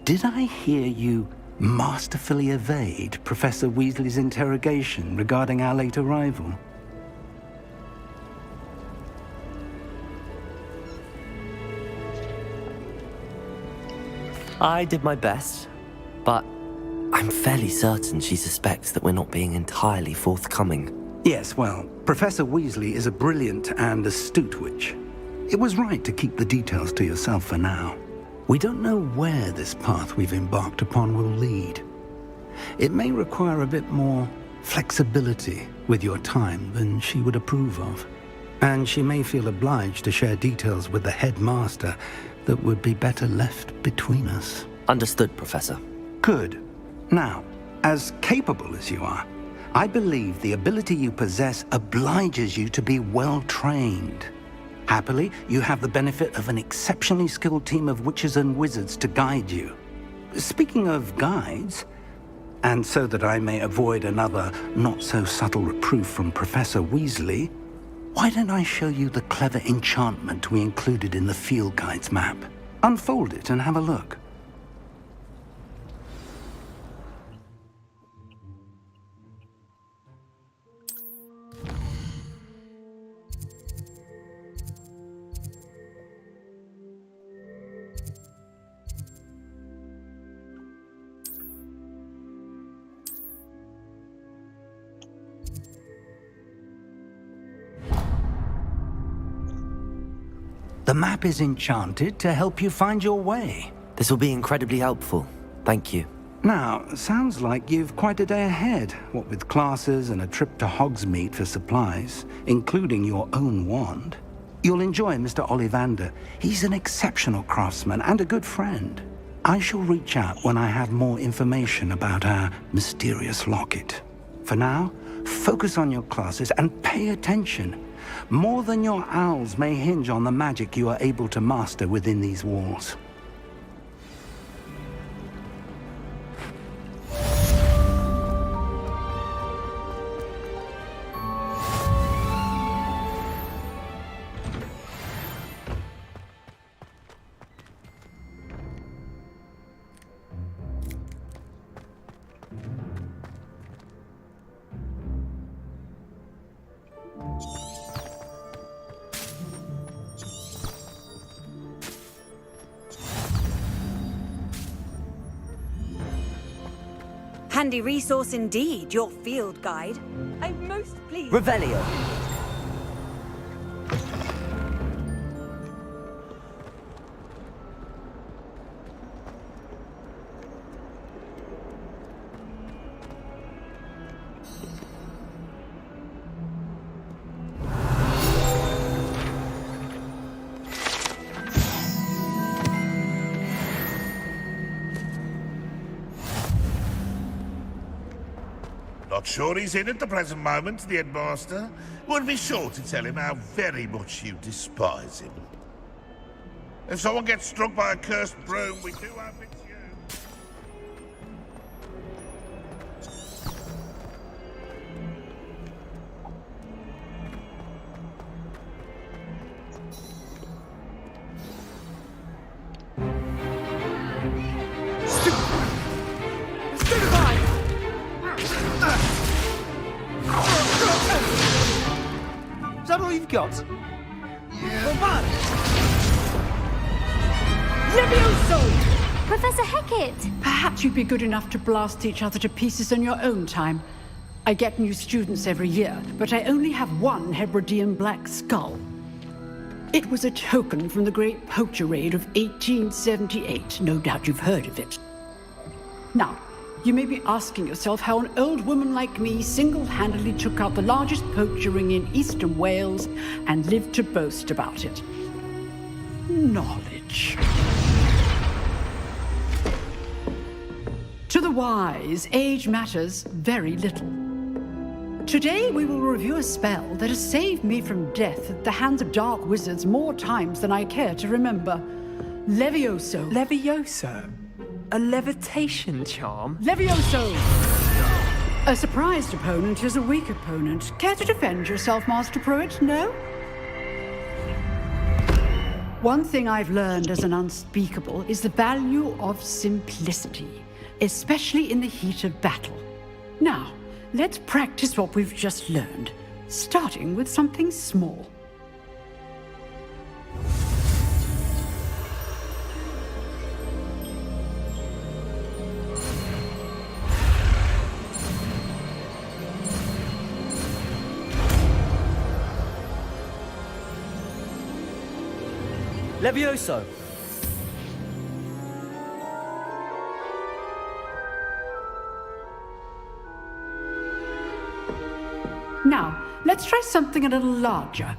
Did I hear you masterfully evade Professor Weasley's interrogation regarding our late arrival? I did my best, but I'm fairly certain she suspects that we're not being entirely forthcoming. Yes, well, Professor Weasley is a brilliant and astute witch. It was right to keep the details to yourself for now. We don't know where this path we've embarked upon will lead. It may require a bit more flexibility with your time than she would approve of. And she may feel obliged to share details with the headmaster that would be better left between us. Understood, Professor. Good. Now, as capable as you are, I believe the ability you possess obliges you to be well-trained. Happily, you have the benefit of an exceptionally skilled team of witches and wizards to guide you. Speaking of guides, and so that I may avoid another not-so-subtle reproof from Professor Weasley, why don't I show you the clever enchantment we included in the field guide's map? Unfold it and have a look. The map is enchanted to help you find your way. This will be incredibly helpful. Thank you. Now, sounds like you've quite a day ahead, what with classes and a trip to Hogsmeade for supplies, including your own wand. You'll enjoy Mr. Ollivander. He's an exceptional craftsman and a good friend. I shall reach out when I have more information about our mysterious locket. For now, focus on your classes and pay attention. More than your owls may hinge on the magic you are able to master within these walls. Handy resource indeed, your field guide. I'm most pleased. Revelio. Not sure he's in at the present moment, the headmaster. Would be sure to tell him how very much you despise him. If someone gets struck by a cursed broom, we do have it to you. Is that all you've got? Yeah. Levioso! Professor Hecat! Perhaps you'd be good enough to blast each other to pieces in your own time. I get new students every year, but I only have one Hebridean black skull. It was a token from the Great Poacher Raid of 1878. No doubt you've heard of it. Now, you may be asking yourself how an old woman like me single-handedly took out the largest poacher ring in eastern Wales and lived to boast about it. Knowledge. To the wise, age matters very little. Today we will review a spell that has saved me from death at the hands of dark wizards more times than I care to remember. Levioso. Levioso? A levitation charm? Levioso! A surprised opponent is a weak opponent. Care to defend yourself, Master Pruitt? No? One thing I've learned as an unspeakable is the value of simplicity, especially in the heat of battle. Now, let's practice what we've just learned, starting with something small. Levioso. Now, let's try something a little larger.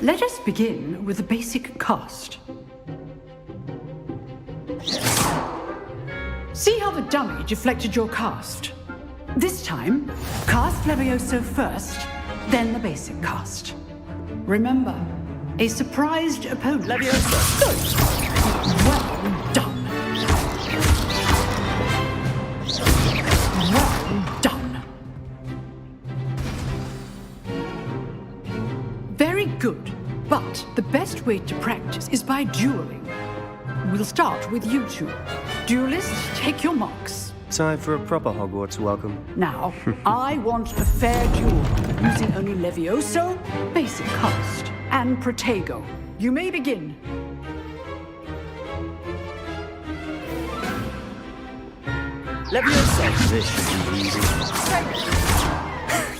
Let us begin with the basic cast. See how the dummy deflected your cast? This time, cast Levioso first, then the basic cast. Remember, a surprised opponent. Levioso! Well done. Well done. Very good, but the best way to practice is by dueling. We'll start with you two. Duelists, take your marks. Time for a proper Hogwarts welcome. Now, I want a fair duel, using only Levioso, basic cast, and Protego. You may begin. Levioso. This should be easy.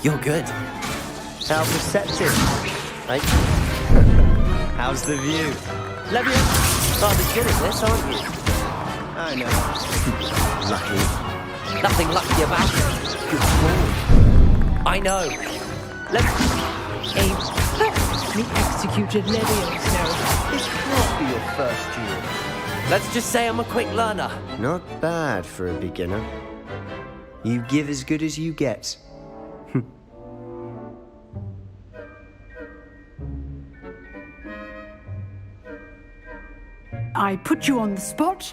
You're good. How perceptive. Right? How's the view? Levioso. Rather good at this, aren't you? I know. Lucky. Nothing lucky about it. Good call. I know. A perfectly executed Levioso. This can't be your first duel. Let's just say I'm a quick learner. Not bad for a beginner. You give as good as you get. I put you on the spot,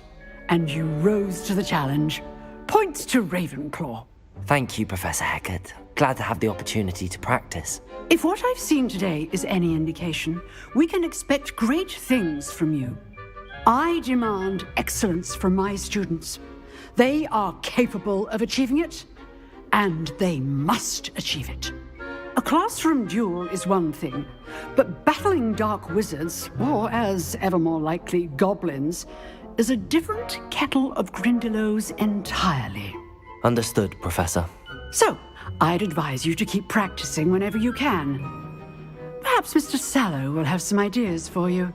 and you rose to the challenge. Points to Ravenclaw. Thank you, Professor Hecat. Glad to have the opportunity to practice. If what I've seen today is any indication, we can expect great things from you. I demand excellence from my students. They are capable of achieving it, and they must achieve it. A classroom duel is one thing, but battling dark wizards, or as ever more likely, goblins, is a different kettle of Grindylows entirely. Understood, Professor. So, I'd advise you to keep practicing whenever you can. Perhaps Mr. Sallow will have some ideas for you.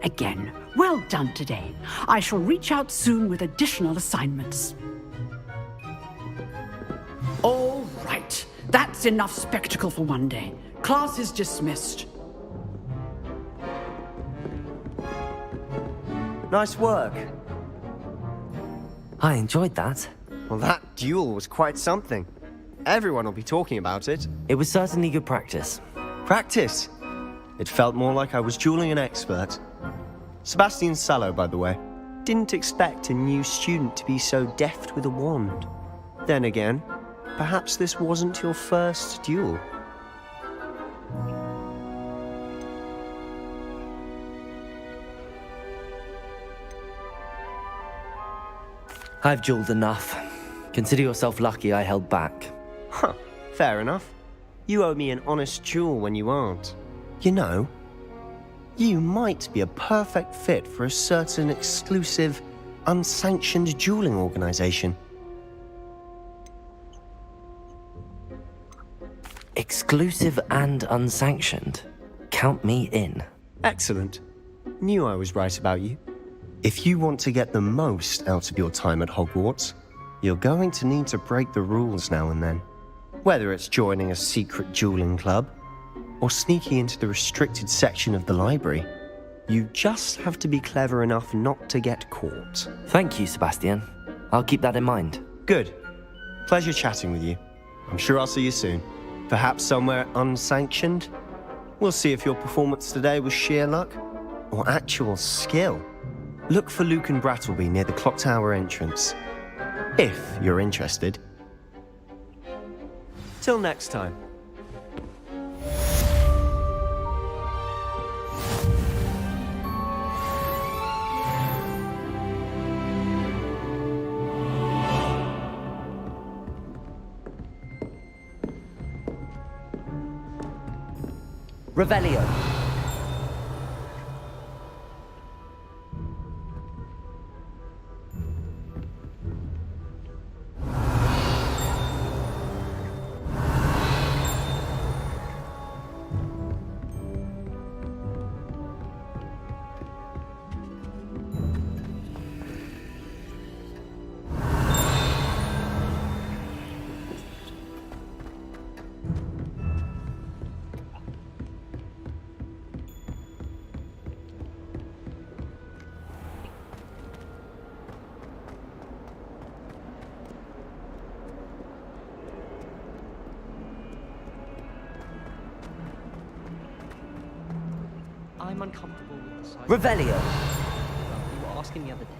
Again, well done today. I shall reach out soon with additional assignments. All right. That's enough spectacle for one day. Class is dismissed. Nice work. I enjoyed that. Well, that duel was quite something. Everyone will be talking about it. It was certainly good practice. Practice? It felt more like I was dueling an expert. Sebastian Sallow, by the way. Didn't expect a new student to be so deft with a wand. Then again, perhaps this wasn't your first duel. I've dueled enough. Consider yourself lucky I held back. Huh, fair enough. You owe me an honest duel when you aren't. You know, you might be a perfect fit for a certain exclusive, unsanctioned dueling organization. Exclusive and unsanctioned. Count me in. Excellent. Knew I was right about you. If you want to get the most out of your time at Hogwarts, you're going to need to break the rules now and then. Whether it's joining a secret dueling club, or sneaking into the restricted section of the library, you just have to be clever enough not to get caught. Thank you, Sebastian. I'll keep that in mind. Good. Pleasure chatting with you. I'm sure I'll see you soon. Perhaps somewhere unsanctioned? We'll see if your performance today was sheer luck, or actual skill. Look for Luke and Brattleby near the clock tower entrance. If you're interested. Till next time. Revelio. I'm uncomfortable with the size. Revelio. You were asking the other day.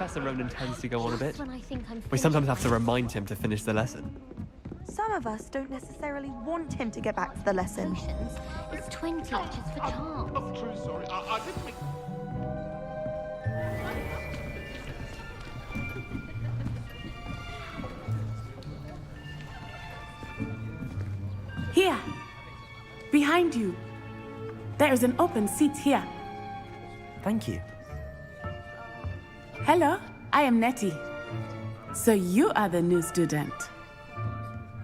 Professor Ronan tends to go on a bit. When I think I'm We sometimes have to remind him to finish the lesson. Some of us don't necessarily want him to get back to the lesson. It's 20 letters for charms. I'm true sorry. I didn't mean... Here, behind you. There is an open seat here. Thank you. Hello, I am Nettie. So you are the new student.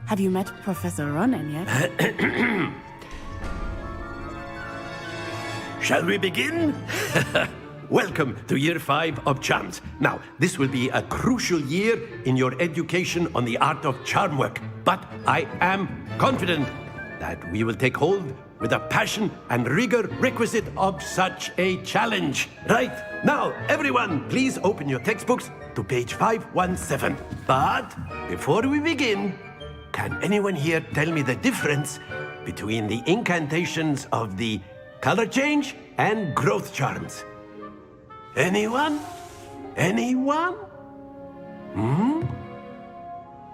Have you met Professor Ronan yet? Shall we begin? Welcome to Year 5 of Charms. Now, this will be a crucial year in your education on the art of charm work. But I am confident that we will take hold with the passion and rigor requisite of such a challenge. Right, now, everyone, please open your textbooks to page 517. But before we begin, can anyone here tell me the difference between the incantations of the color change and growth charms? Anyone? Anyone?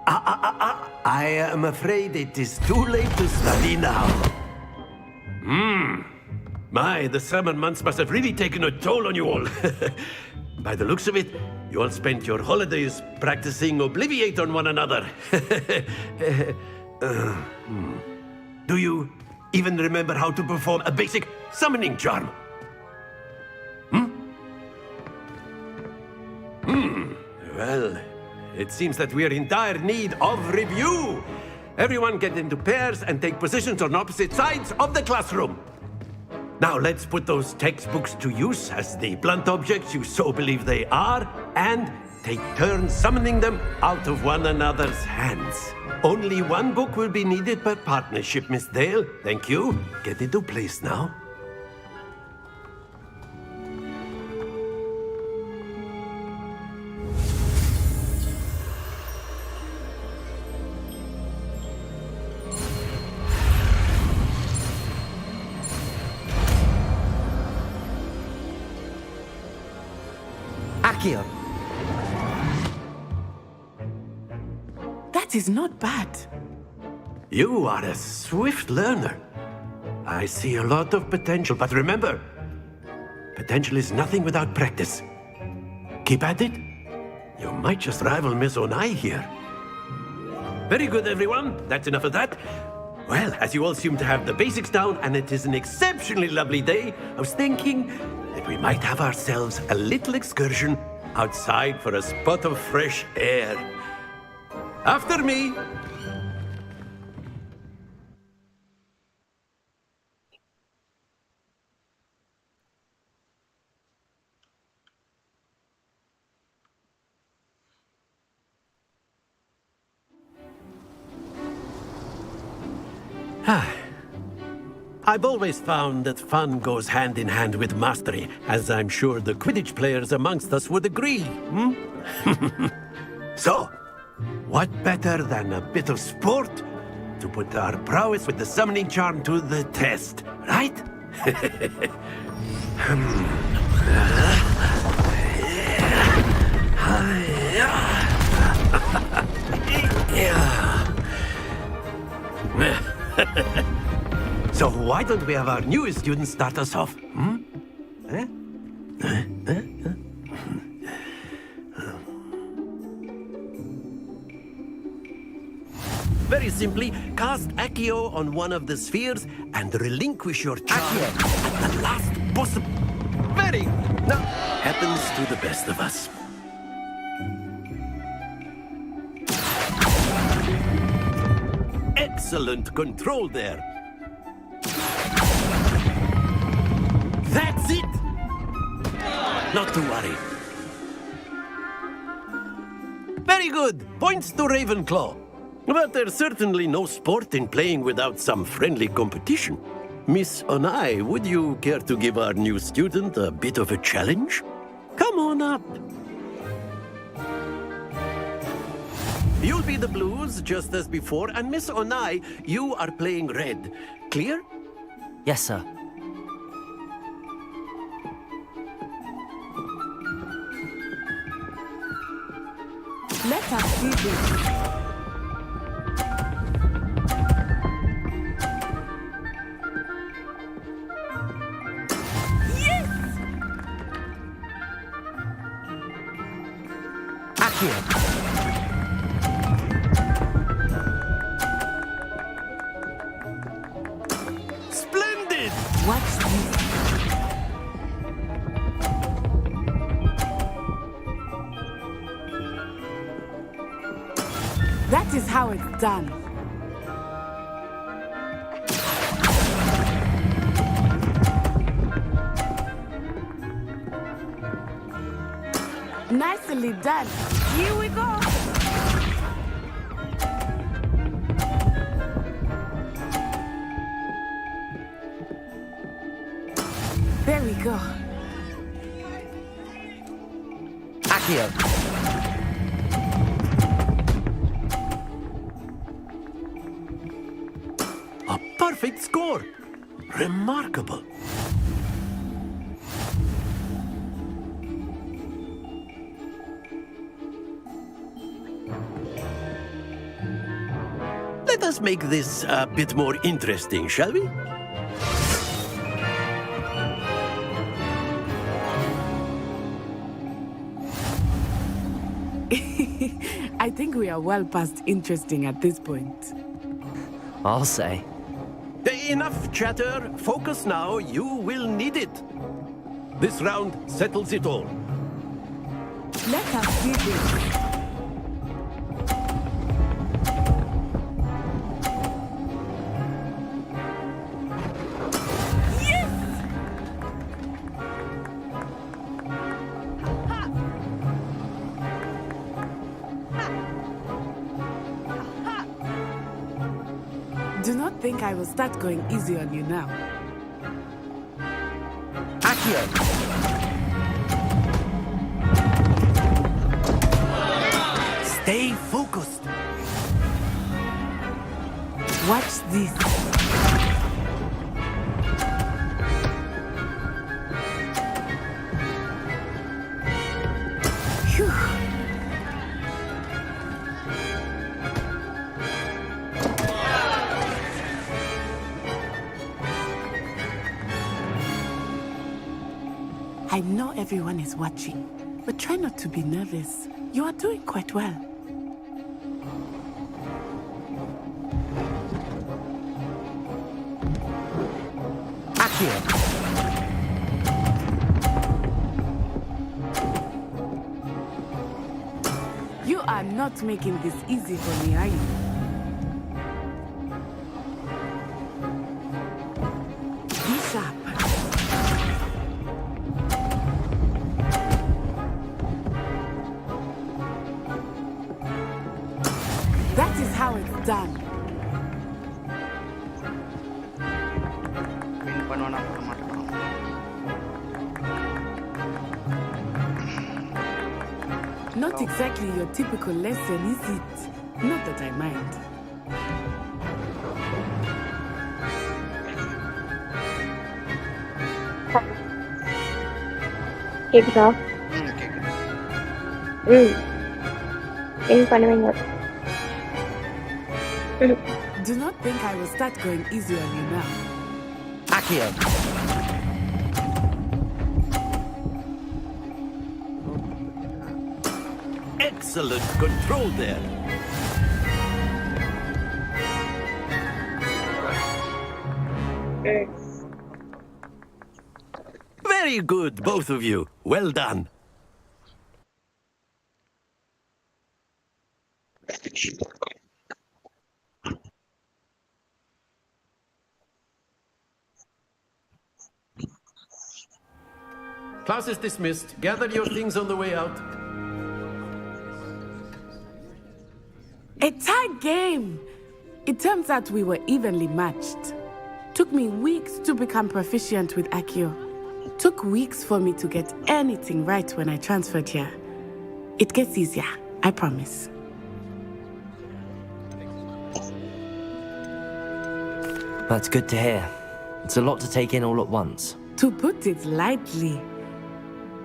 I am afraid it is too late to study now. My, the summer months must have really taken a toll on you all. By the looks of it, you all spent your holidays practicing Obliviate on one another. Do you even remember how to perform a basic summoning charm? Well, it seems that we are in dire need of review. Everyone get into pairs and take positions on opposite sides of the classroom. Now let's put those textbooks to use as the blunt objects you so believe they are, and take turns summoning them out of one another's hands. Only one book will be needed per partnership, Miss Dale. Thank you. Get into place now. Akio. That is not bad. You are a swift learner. I see a lot of potential, but remember, potential is nothing without practice. Keep at it. You might just rival Miss Onai here. Very good, everyone. That's enough of that. Well, as you all seem to have the basics down, and it is an exceptionally lovely day, I was thinking that we might have ourselves a little excursion outside for a spot of fresh air. After me. I've always found that fun goes hand in hand with mastery, as I'm sure the Quidditch players amongst us would agree. So, what better than a bit of sport to put our prowess with the summoning charm to the test, right? So why don't we have our newest student start us off? Very simply, cast Accio on one of the spheres and relinquish your charm at the last possible... Very... Now, happens to the best of us. Excellent control there. That's it! Not to worry. Very good. Points to Ravenclaw. But there's certainly no sport in playing without some friendly competition. Miss Onai, would you care to give our new student a bit of a challenge? Come on up. You'll be the blues, just as before, and Miss Onai, you are playing red. Clear? Yes, sir. Let us see this. Splendid! Watch this. That is how it's done. Nicely done. Here we go. There we go. Accio. A perfect score. Remarkable. Let us make this a bit more interesting, shall we? I think we are well past interesting at this point. I'll say. Enough chatter. Focus now. You will need it. This round settles it all. Let us see this. Do not think I will start going easy on you now. Accio. Stay focused. Watch this. Phew. I know everyone is watching, but try not to be nervous. You are doing quite well. Accio. You are not making this easy for me, are you? Be sharp. That is how it's done. Not exactly your typical lesson, is it? Not that I mind. கேக்குதா என்ன பண்ணுவீங்க Do not think I will start going easy on you now. Accio. Excellent control there. Very good, both of you. Well done. Class is dismissed. Gather your things on the way out. A tight game! It turns out we were evenly matched. Took me weeks to become proficient with Accio. Took weeks for me to get anything right when I transferred here. It gets easier, I promise. That's good to hear. It's a lot to take in all at once. To put it lightly,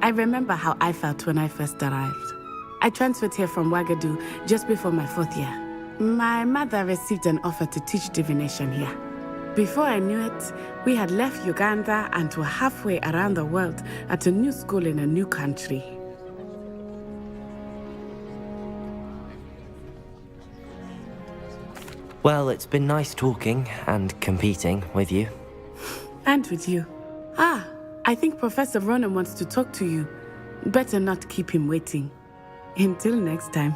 I remember how I felt when I first arrived. I transferred here from Wagadu just before my 4th year. My mother received an offer to teach divination here. Before I knew it, we had left Uganda and were halfway around the world at a new school in a new country. Well, it's been nice talking and competing with you. And with you. Ah, I think Professor Ronan wants to talk to you. Better not keep him waiting. Until next time.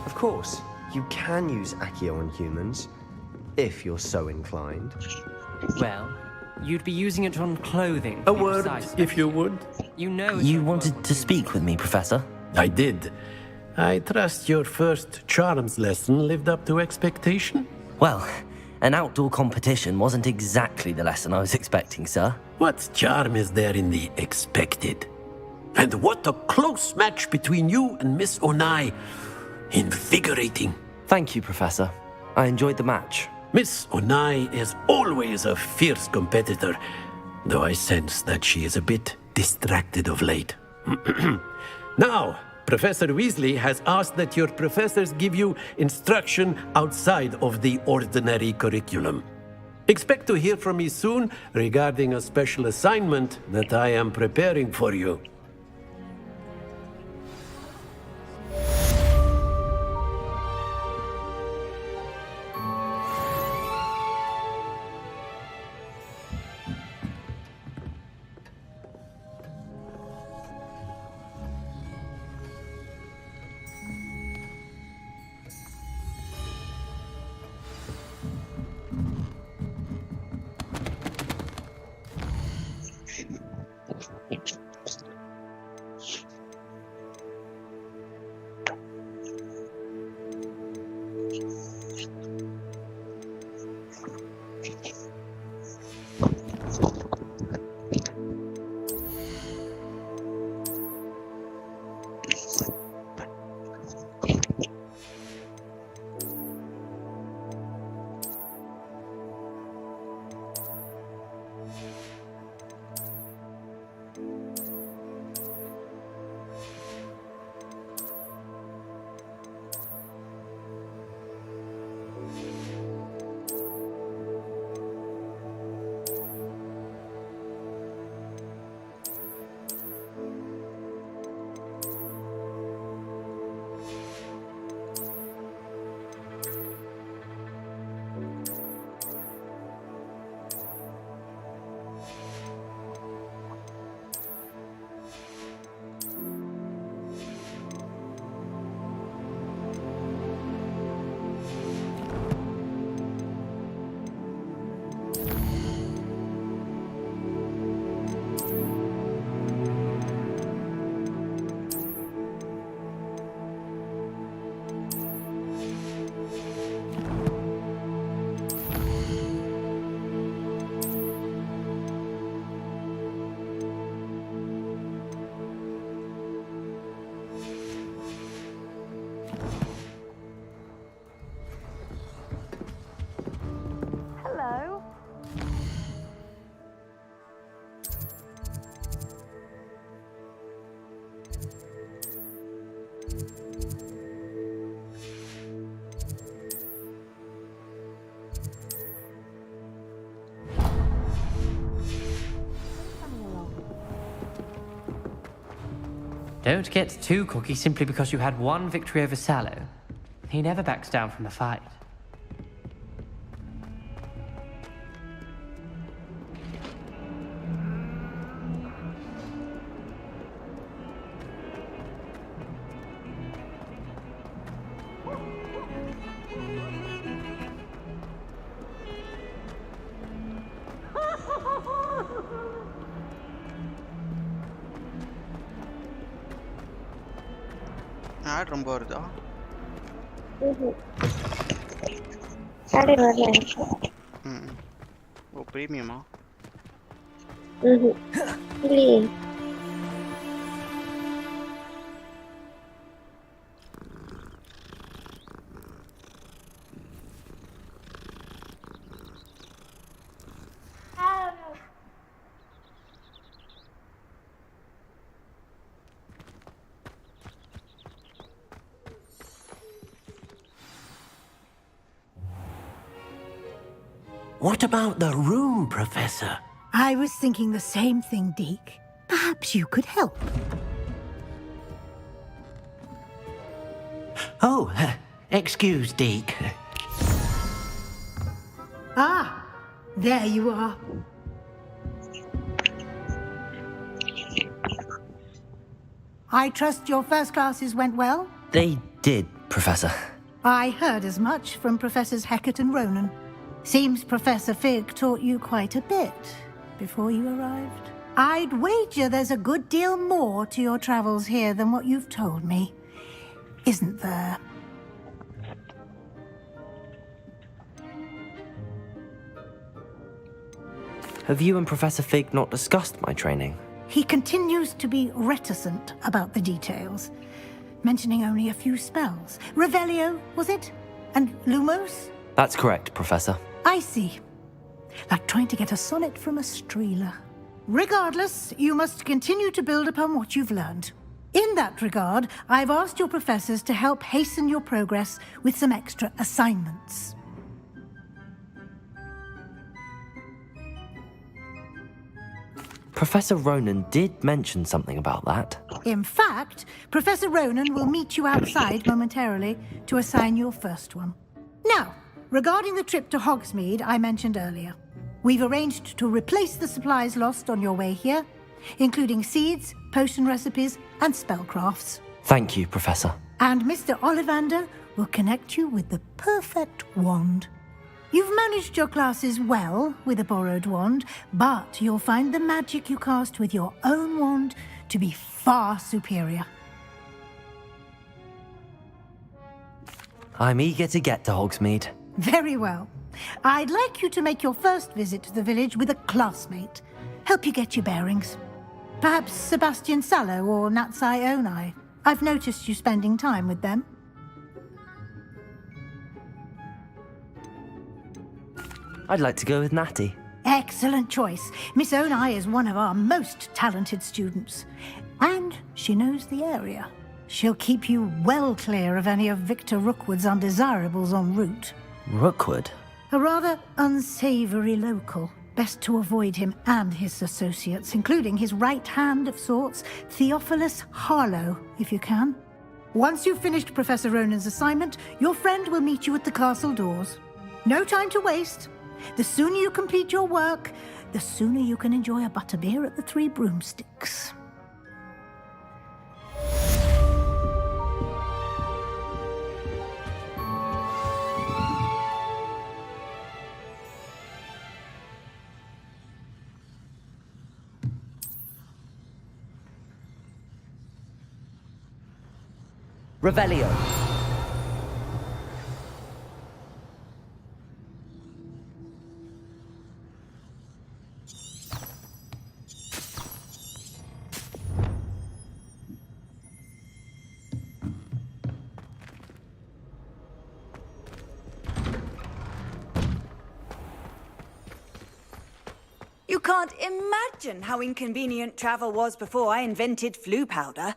Of course, you can use Accio on humans, if you're so inclined. Well, you'd be using it on clothing. A word, if you would. You know. You wanted to speak with me, Professor? I did. I trust your first charms lesson lived up to expectation? Well, an outdoor competition wasn't exactly the lesson I was expecting, sir. What charm is there in the expected? And what a close match between you and Miss Onai. Invigorating. Thank you, Professor. I enjoyed the match. Miss Onai is always a fierce competitor, though I sense that she is a bit distracted of late. Now, Professor Weasley has asked that your professors give you instruction outside of the ordinary curriculum. Expect to hear from me soon regarding a special assignment that I am preparing for you. Don't get too cocky simply because you had one victory over Sallow. He never backs down from a fight. Ad ரொம்ப வருதா? Add வரல எனக்கு. ஓ பிரீமியமா? இல்லையே. What about the room, Professor? I was thinking the same thing, Deke. Perhaps you could help. Oh, excuse, Deke. Ah, there you are. I trust your first classes went well? They did, Professor. I heard as much from Professors Hecat and Ronan. Seems Professor Fig taught you quite a bit before you arrived. I'd wager there's a good deal more to your travels here than what you've told me. Isn't there? Have you and Professor Fig not discussed my training? He continues to be reticent about the details, mentioning only a few spells. Revelio, was it? And Lumos? That's correct, Professor. I see. Like trying to get a sonnet from a streeler. Regardless, you must continue to build upon what you've learned. In that regard, I've asked your professors to help hasten your progress with some extra assignments. Professor Ronan did mention something about that. In fact, Professor Ronan will meet you outside momentarily to assign your first one. Now, regarding the trip to Hogsmeade I mentioned earlier, we've arranged to replace the supplies lost on your way here, including seeds, potion recipes, and spellcrafts. Thank you, Professor. And Mr. Ollivander will connect you with the perfect wand. You've managed your classes well with a borrowed wand, but you'll find the magic you cast with your own wand to be far superior. I'm eager to get to Hogsmeade. Very well. I'd like you to make your first visit to the village with a classmate. Help you get your bearings. Perhaps Sebastian Sallow or Natsai Onai. I've noticed you spending time with them. I'd like to go with Natty. Excellent choice. Miss Onai is one of our most talented students. And she knows the area. She'll keep you well clear of any of Victor Rookwood's undesirables en route. Rookwood? A rather unsavory local. Best to avoid him and his associates, including his right hand of sorts, Theophilus Harlow, if you can. Once you've finished Professor Ronan's assignment, your friend will meet you at the castle doors. No time to waste. The sooner you complete your work, the sooner you can enjoy a butterbeer at the Three Broomsticks. Revelio. You can't imagine how inconvenient travel was before I invented flu powder.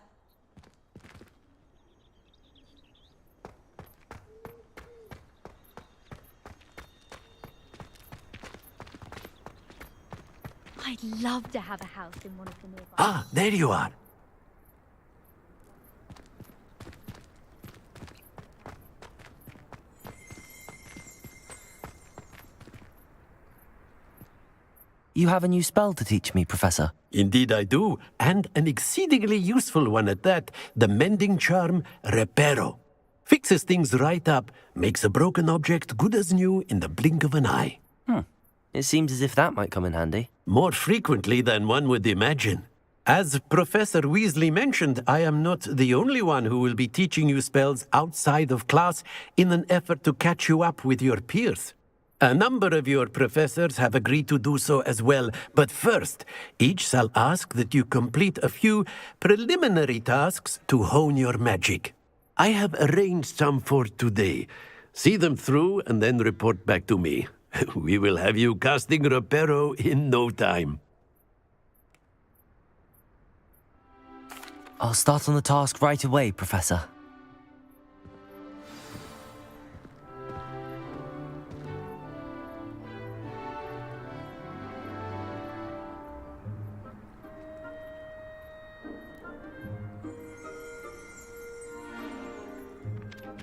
I'd love to have a house in one of the nearby. Ah, there you are. You have a new spell to teach me, Professor. Indeed I do, and an exceedingly useful one at that. The mending charm, Reparo. Fixes things right up, makes a broken object good as new in the blink of an eye. It seems as if that might come in handy. More frequently than one would imagine. As Professor Weasley mentioned, I am not the only one who will be teaching you spells outside of class in an effort to catch you up with your peers. A number of your professors have agreed to do so as well, but first, each shall ask that you complete a few preliminary tasks to hone your magic. I have arranged some for today. See them through and then report back to me. We will have you casting Reparo in no time. I'll start on the task right away, Professor.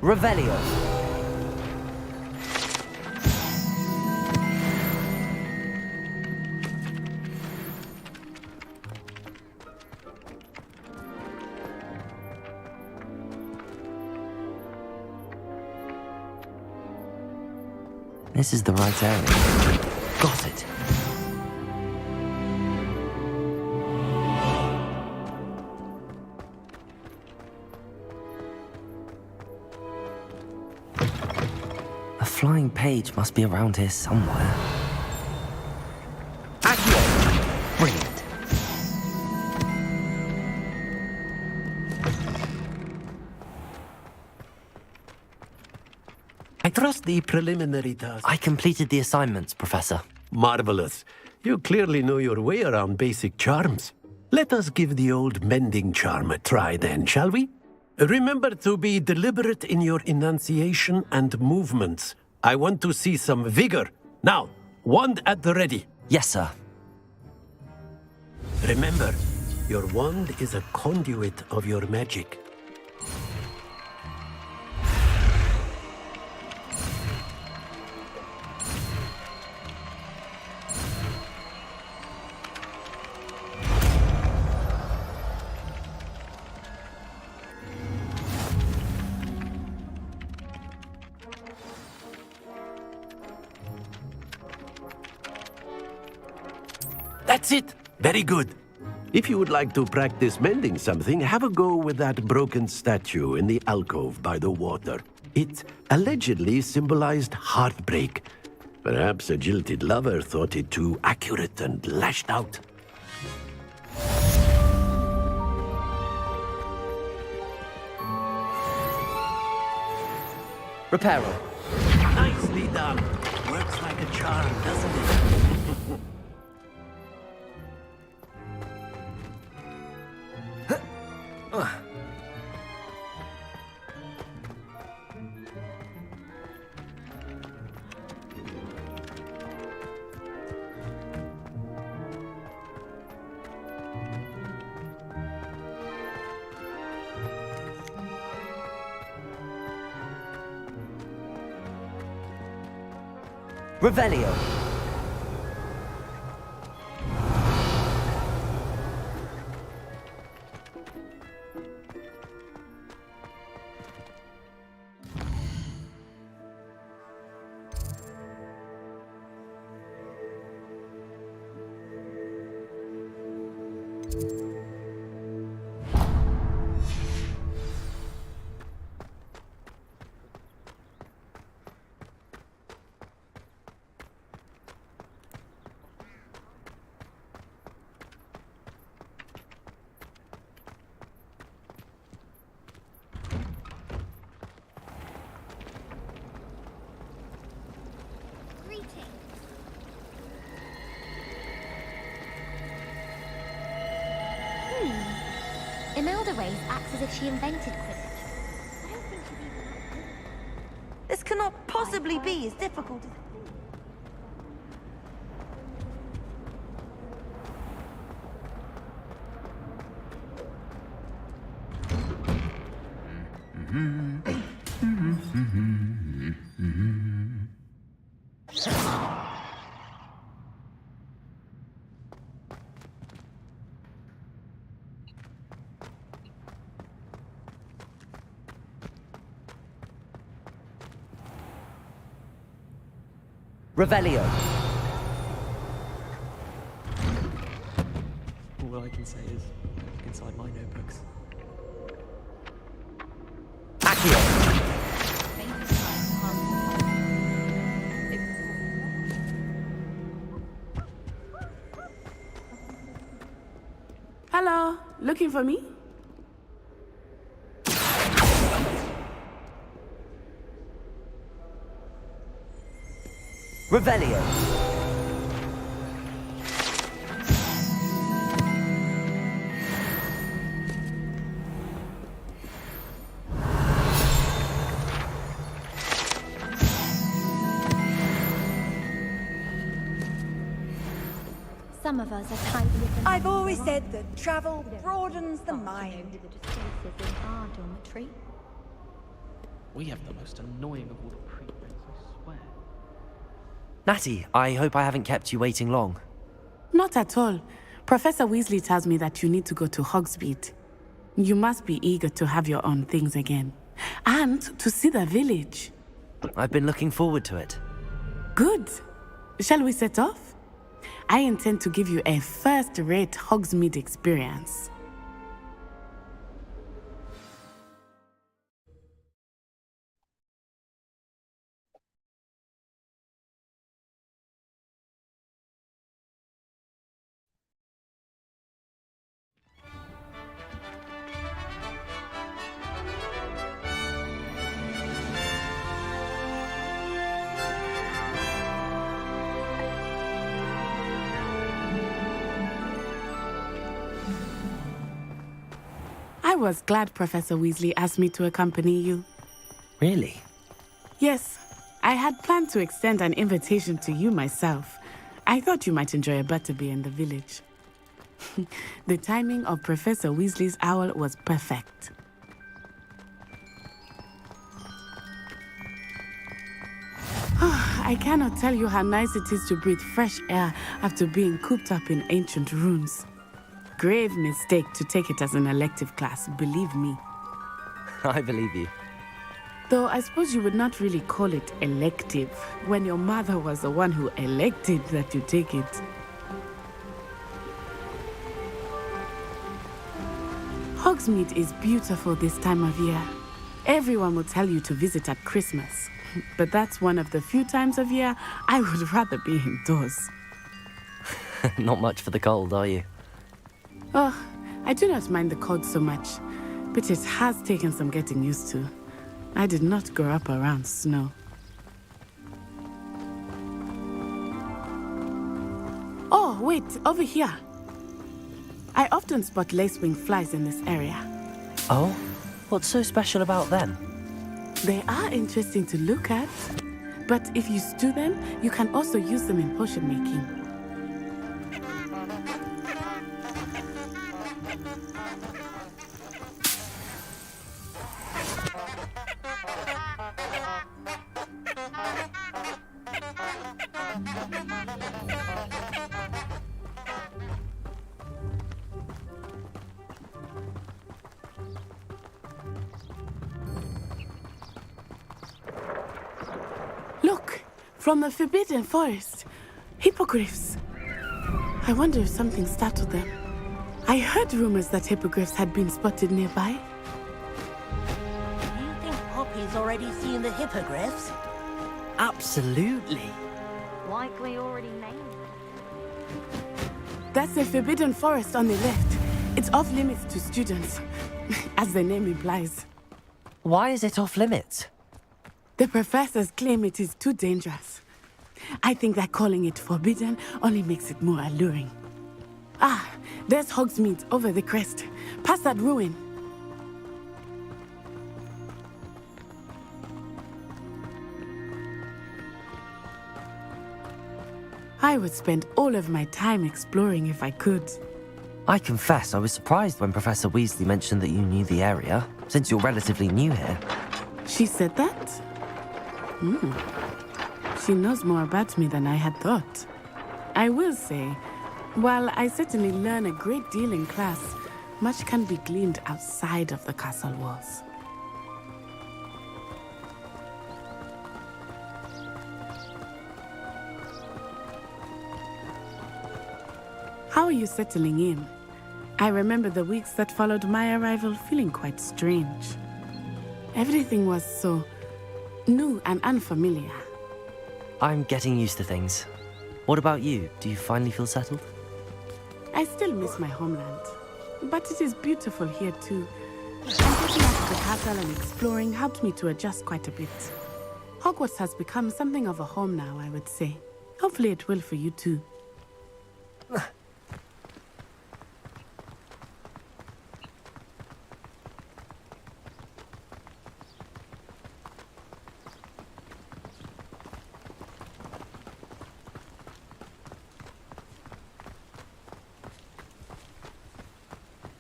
Revelio. This is the right area. Got it. A flying page must be around here somewhere. Accio. Brilliant. I trust the preliminary task. I completed the assignments, Professor. Marvelous. You clearly know your way around basic charms. Let us give the old mending charm a try then, shall we? Remember to be deliberate in your enunciation and movements. I want to see some vigor. Now, wand at the ready. Yes, sir. Remember, your wand is a conduit of your magic. That's it. Very good. If you would like to practice mending something, have a go with that broken statue in the alcove by the water. It allegedly symbolized heartbreak. Perhaps a jilted lover thought it too accurate and lashed out. Reparo. Nicely done. Works like a charm, doesn't it? Revelio. Imelda Race acts as if she invented Quidditch. I don't think she'd even... This cannot possibly be as difficult as... Revelio. All I can say is, look inside my notebooks. Accio. Hello, looking for me? Revelio. Some of us are tied with them. I've always said that travel broadens the mind. Over the spaces in our dormitory. We have the most annoying of all the prefects, I swear. Natty, I hope I haven't kept you waiting long. Not at all. Professor Weasley tells me that you need to go to Hogsmeade. You must be eager to have your own things again. And to see the village. I've been looking forward to it. Good. Shall we set off? I intend to give you a first-rate Hogsmeade experience. I was glad Professor Weasley asked me to accompany you. Really? Yes, I had planned to extend an invitation to you myself. I thought you might enjoy a butterbeer in the village. The timing of Professor Weasley's owl was perfect. I cannot tell you how nice it is to breathe fresh air after being cooped up in ancient rooms. Grave mistake to take it as an elective class, believe me. I believe you. Though I suppose you would not really call it elective when your mother was the one who elected that you take it. Hogsmeade is beautiful this time of year. Everyone will tell you to visit at Christmas, but that's one of the few times of year I would rather be indoors. Not much for the cold, are you? Oh, I do not mind the cold so much, but it has taken some getting used to. I did not grow up around snow. Oh, wait, over here. I often spot lacewing flies in this area. Oh? What's so special about them? They are interesting to look at, but if you stew them, you can also use them in potion making. Look, from the Forbidden Forest. Hippogriffs. I wonder if something startled them. I heard rumors that hippogriffs had been spotted nearby. Do you think Poppy's already seen the hippogriffs? Absolutely. Likely already named them. That's the Forbidden Forest on the left. It's off limits to students, as the name implies. Why is it off limits? The professors claim it is too dangerous. I think that calling it forbidden only makes it more alluring. Ah, there's Hogsmeade over the crest, past that ruin. I would spend all of my time exploring if I could. I confess I was surprised when Professor Weasley mentioned that you knew the area, since you're relatively new here. She said that? She knows more about me than I had thought. I will say, while I certainly learn a great deal in class, much can be gleaned outside of the castle walls. How are you settling in? I remember the weeks that followed my arrival feeling quite strange. Everything was so new and unfamiliar. I'm getting used to things. What about you? Do you finally feel settled? I still miss my homeland, but it is beautiful here too. And getting out of the castle and exploring helped me to adjust quite a bit. Hogwarts has become something of a home now, I would say. Hopefully it will for you too.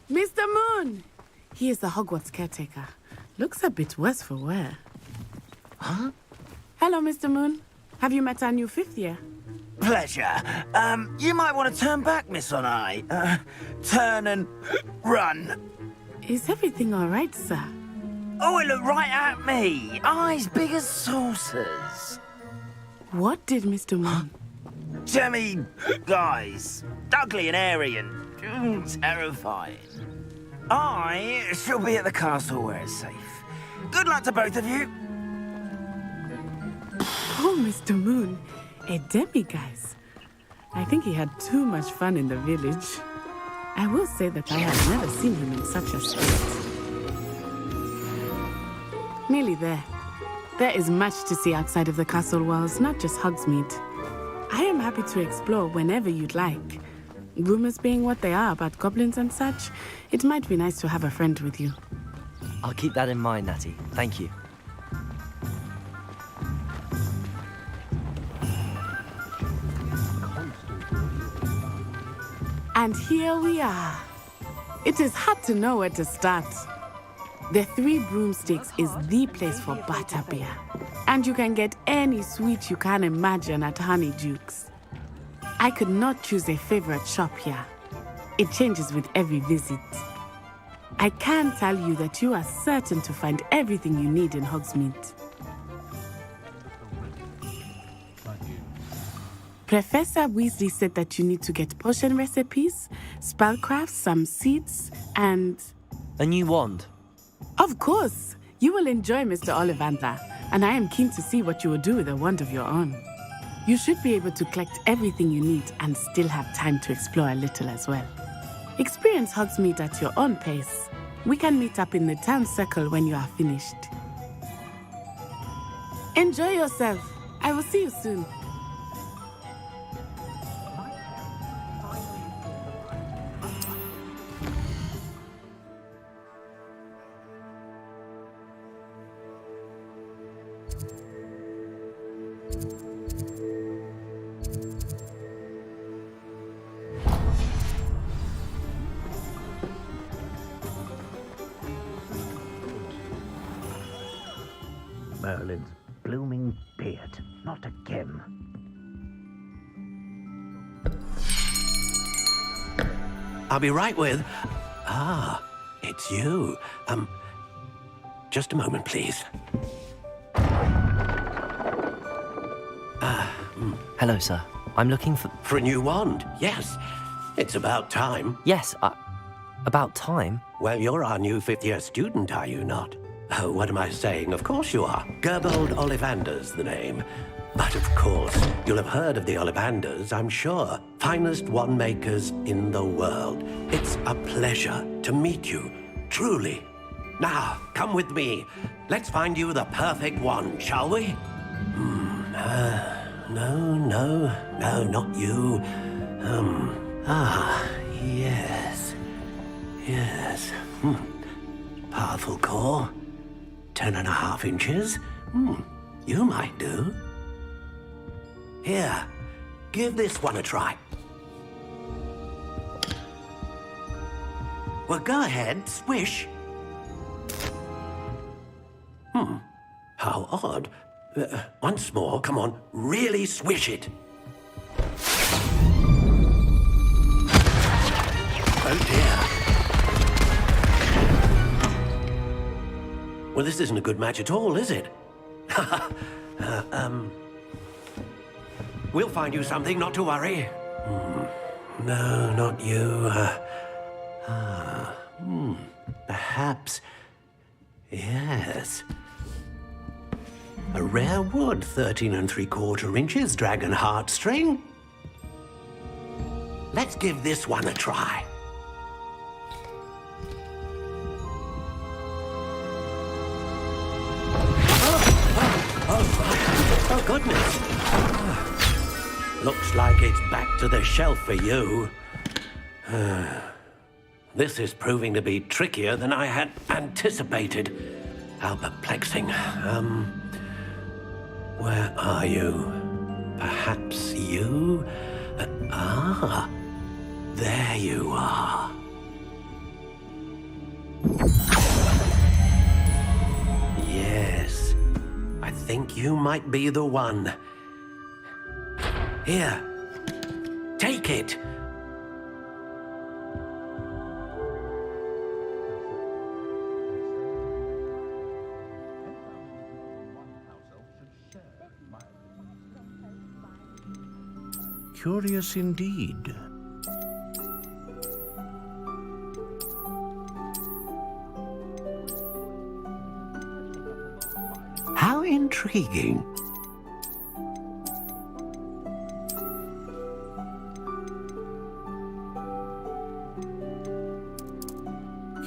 Mr. Moon! He is the Hogwarts caretaker. Looks a bit worse for wear. Huh? Hello, Mr. Moon. Have you met our new 5th year? Pleasure. You might want to turn back, Miss Onai. Turn and run. Is everything all right, sir? Oh, it looked right at me. Eyes big as saucers. What did Mr. Moon? Jemmy guys. Ugly and airy and terrifying. I shall be at the castle where it's safe. Good luck to both of you. Oh, Mr. Moon. A demiguise. I think he had too much fun in the village. I will say that I have never seen him in such a state. Nearly there. There is much to see outside of the castle walls, not just Hogsmeade. I am happy to explore whenever you'd like. Rumors being what they are about goblins and such, it might be nice to have a friend with you. I'll keep that in mind, Natty. Thank you. And here we are. It is hard to know where to start. The Three Broomsticks is the place for butterbeer. And you can get any sweet you can imagine at Honeydukes. I could not choose a favorite shop here. It changes with every visit. I can tell you that you are certain to find everything you need in Hogsmeade. Professor Weasley said that you need to get potion recipes, spellcrafts, some seeds, and... A new wand. Of course! You will enjoy Mr. Ollivander, and I am keen to see what you will do with a wand of your own. You should be able to collect everything you need and still have time to explore a little as well. Experience Hogsmeade at your own pace. We can meet up in the town circle when you are finished. Enjoy yourself. I will see you soon. Merlin's blooming beard. Not again. I'll be right with... Ah, it's you. Just a moment, please. Hello, sir. I'm looking for... For a new wand, yes. It's about time. Yes, about time? Well, you're our new 5th-year student, are you not? Oh, what am I saying? Of course you are. Gerbold Ollivander's the name. But of course, you'll have heard of the Ollivanders, I'm sure. Finest wand makers in the world. It's a pleasure to meet you, truly. Now, come with me. Let's find you the perfect wand, shall we? No, not you. Yes. Powerful core. 10.5 inches. You might do. Here, give this one a try. Well, go ahead, swish. How odd. Once more, come on, really swish it. Oh dear. Well, this isn't a good match at all, is it? We'll find you something, not to worry. No, not you. Perhaps... Yes. A rare wood, 13 3/4 inches, dragon heartstring. Let's give this one a try. Oh, goodness. Looks like it's back to the shelf for you. This is proving to be trickier than I had anticipated. How perplexing. Where are you? Perhaps you? There you are. Yes. I think you might be the one. Here, take it. Curious indeed. How intriguing.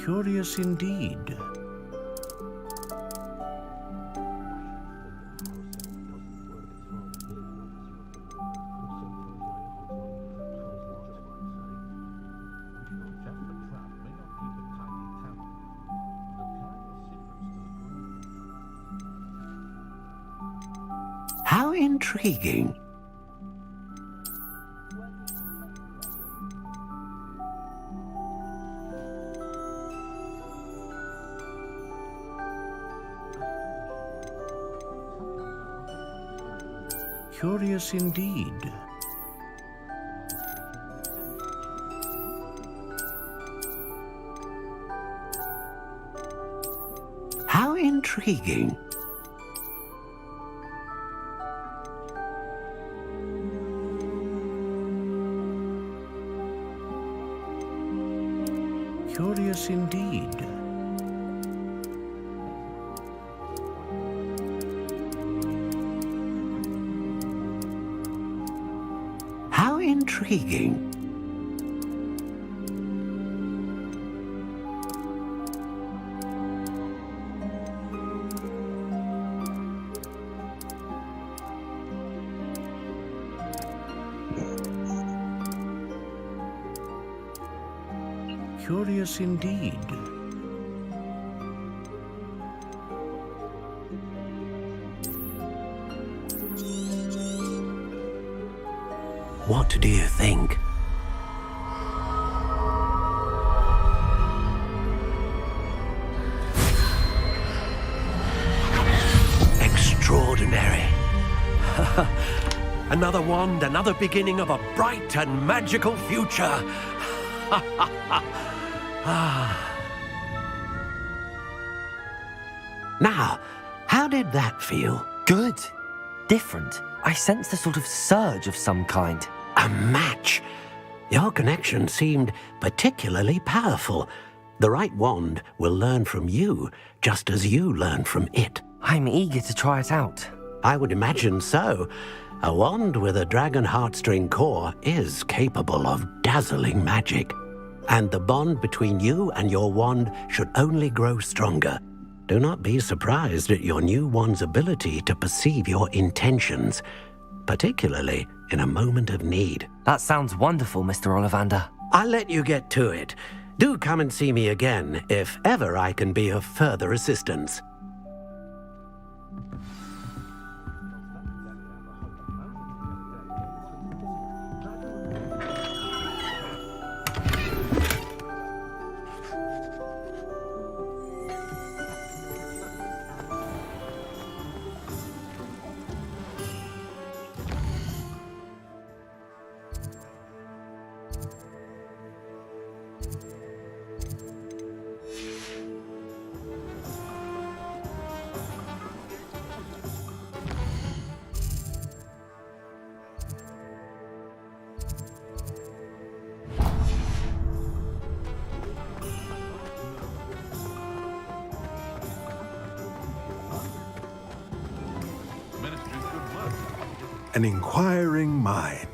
Curious indeed. How intriguing. Curious indeed. How intriguing. Curious indeed. How intriguing. Curious indeed. What do you think? Extraordinary. Another wand, another beginning of a bright and magical future. Now, how did that feel? Good. Different. I sensed a sort of surge of some kind. A match. Your connection seemed particularly powerful. The right wand will learn from you, just as you learn from it. I'm eager to try it out. I would imagine so. A wand with a dragon heartstring core is capable of dazzling magic. And the bond between you and your wand should only grow stronger. Do not be surprised at your new wand's ability to perceive your intentions, particularly in a moment of need. That sounds wonderful, Mr. Ollivander. I'll let you get to it. Do come and see me again if ever I can be of further assistance. An inquiring mind.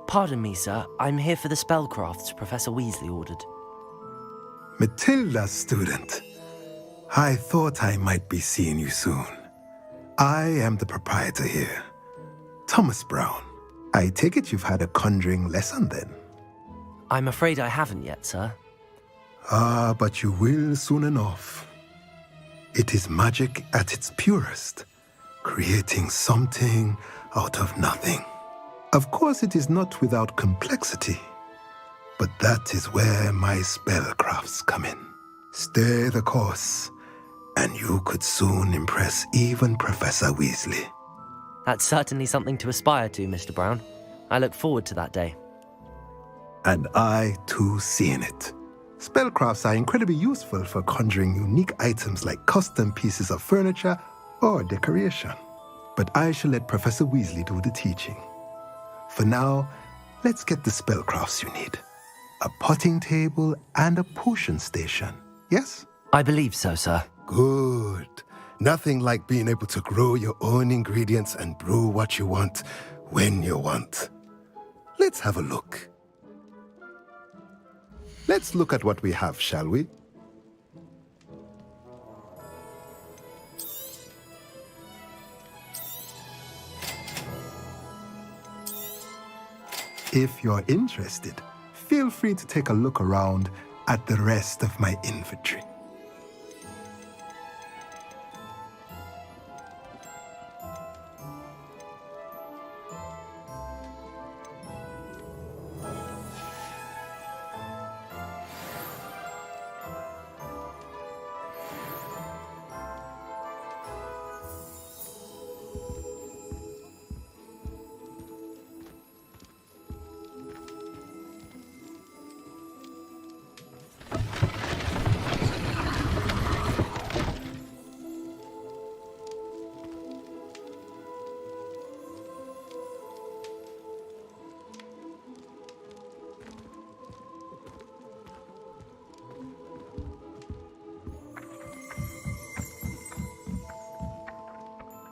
Pardon me, sir. I'm here for the spellcrafts Professor Weasley ordered. Matilda, student. I thought I might be seeing you soon. I am the proprietor here, Thomas Brown. I take it you've had a conjuring lesson then? I'm afraid I haven't yet, sir. Ah, but you will soon enough. It is magic at its purest, creating something out of nothing. Of course, it is not without complexity, but that is where my spellcrafts come in. Stay the course, and you could soon impress even Professor Weasley. That's certainly something to aspire to, Mr. Brown. I look forward to that day. And I, too, seeing it. Spellcrafts are incredibly useful for conjuring unique items like custom pieces of furniture or decoration. But I shall let Professor Weasley do the teaching. For now, let's get the spellcrafts you need. A potting table and a potion station, yes? I believe so, sir. Good. Nothing like being able to grow your own ingredients and brew what you want when you want. Let's have a look. Let's look at what we have, shall we? If you're interested, feel free to take a look around at the rest of my inventory.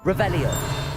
Revelio.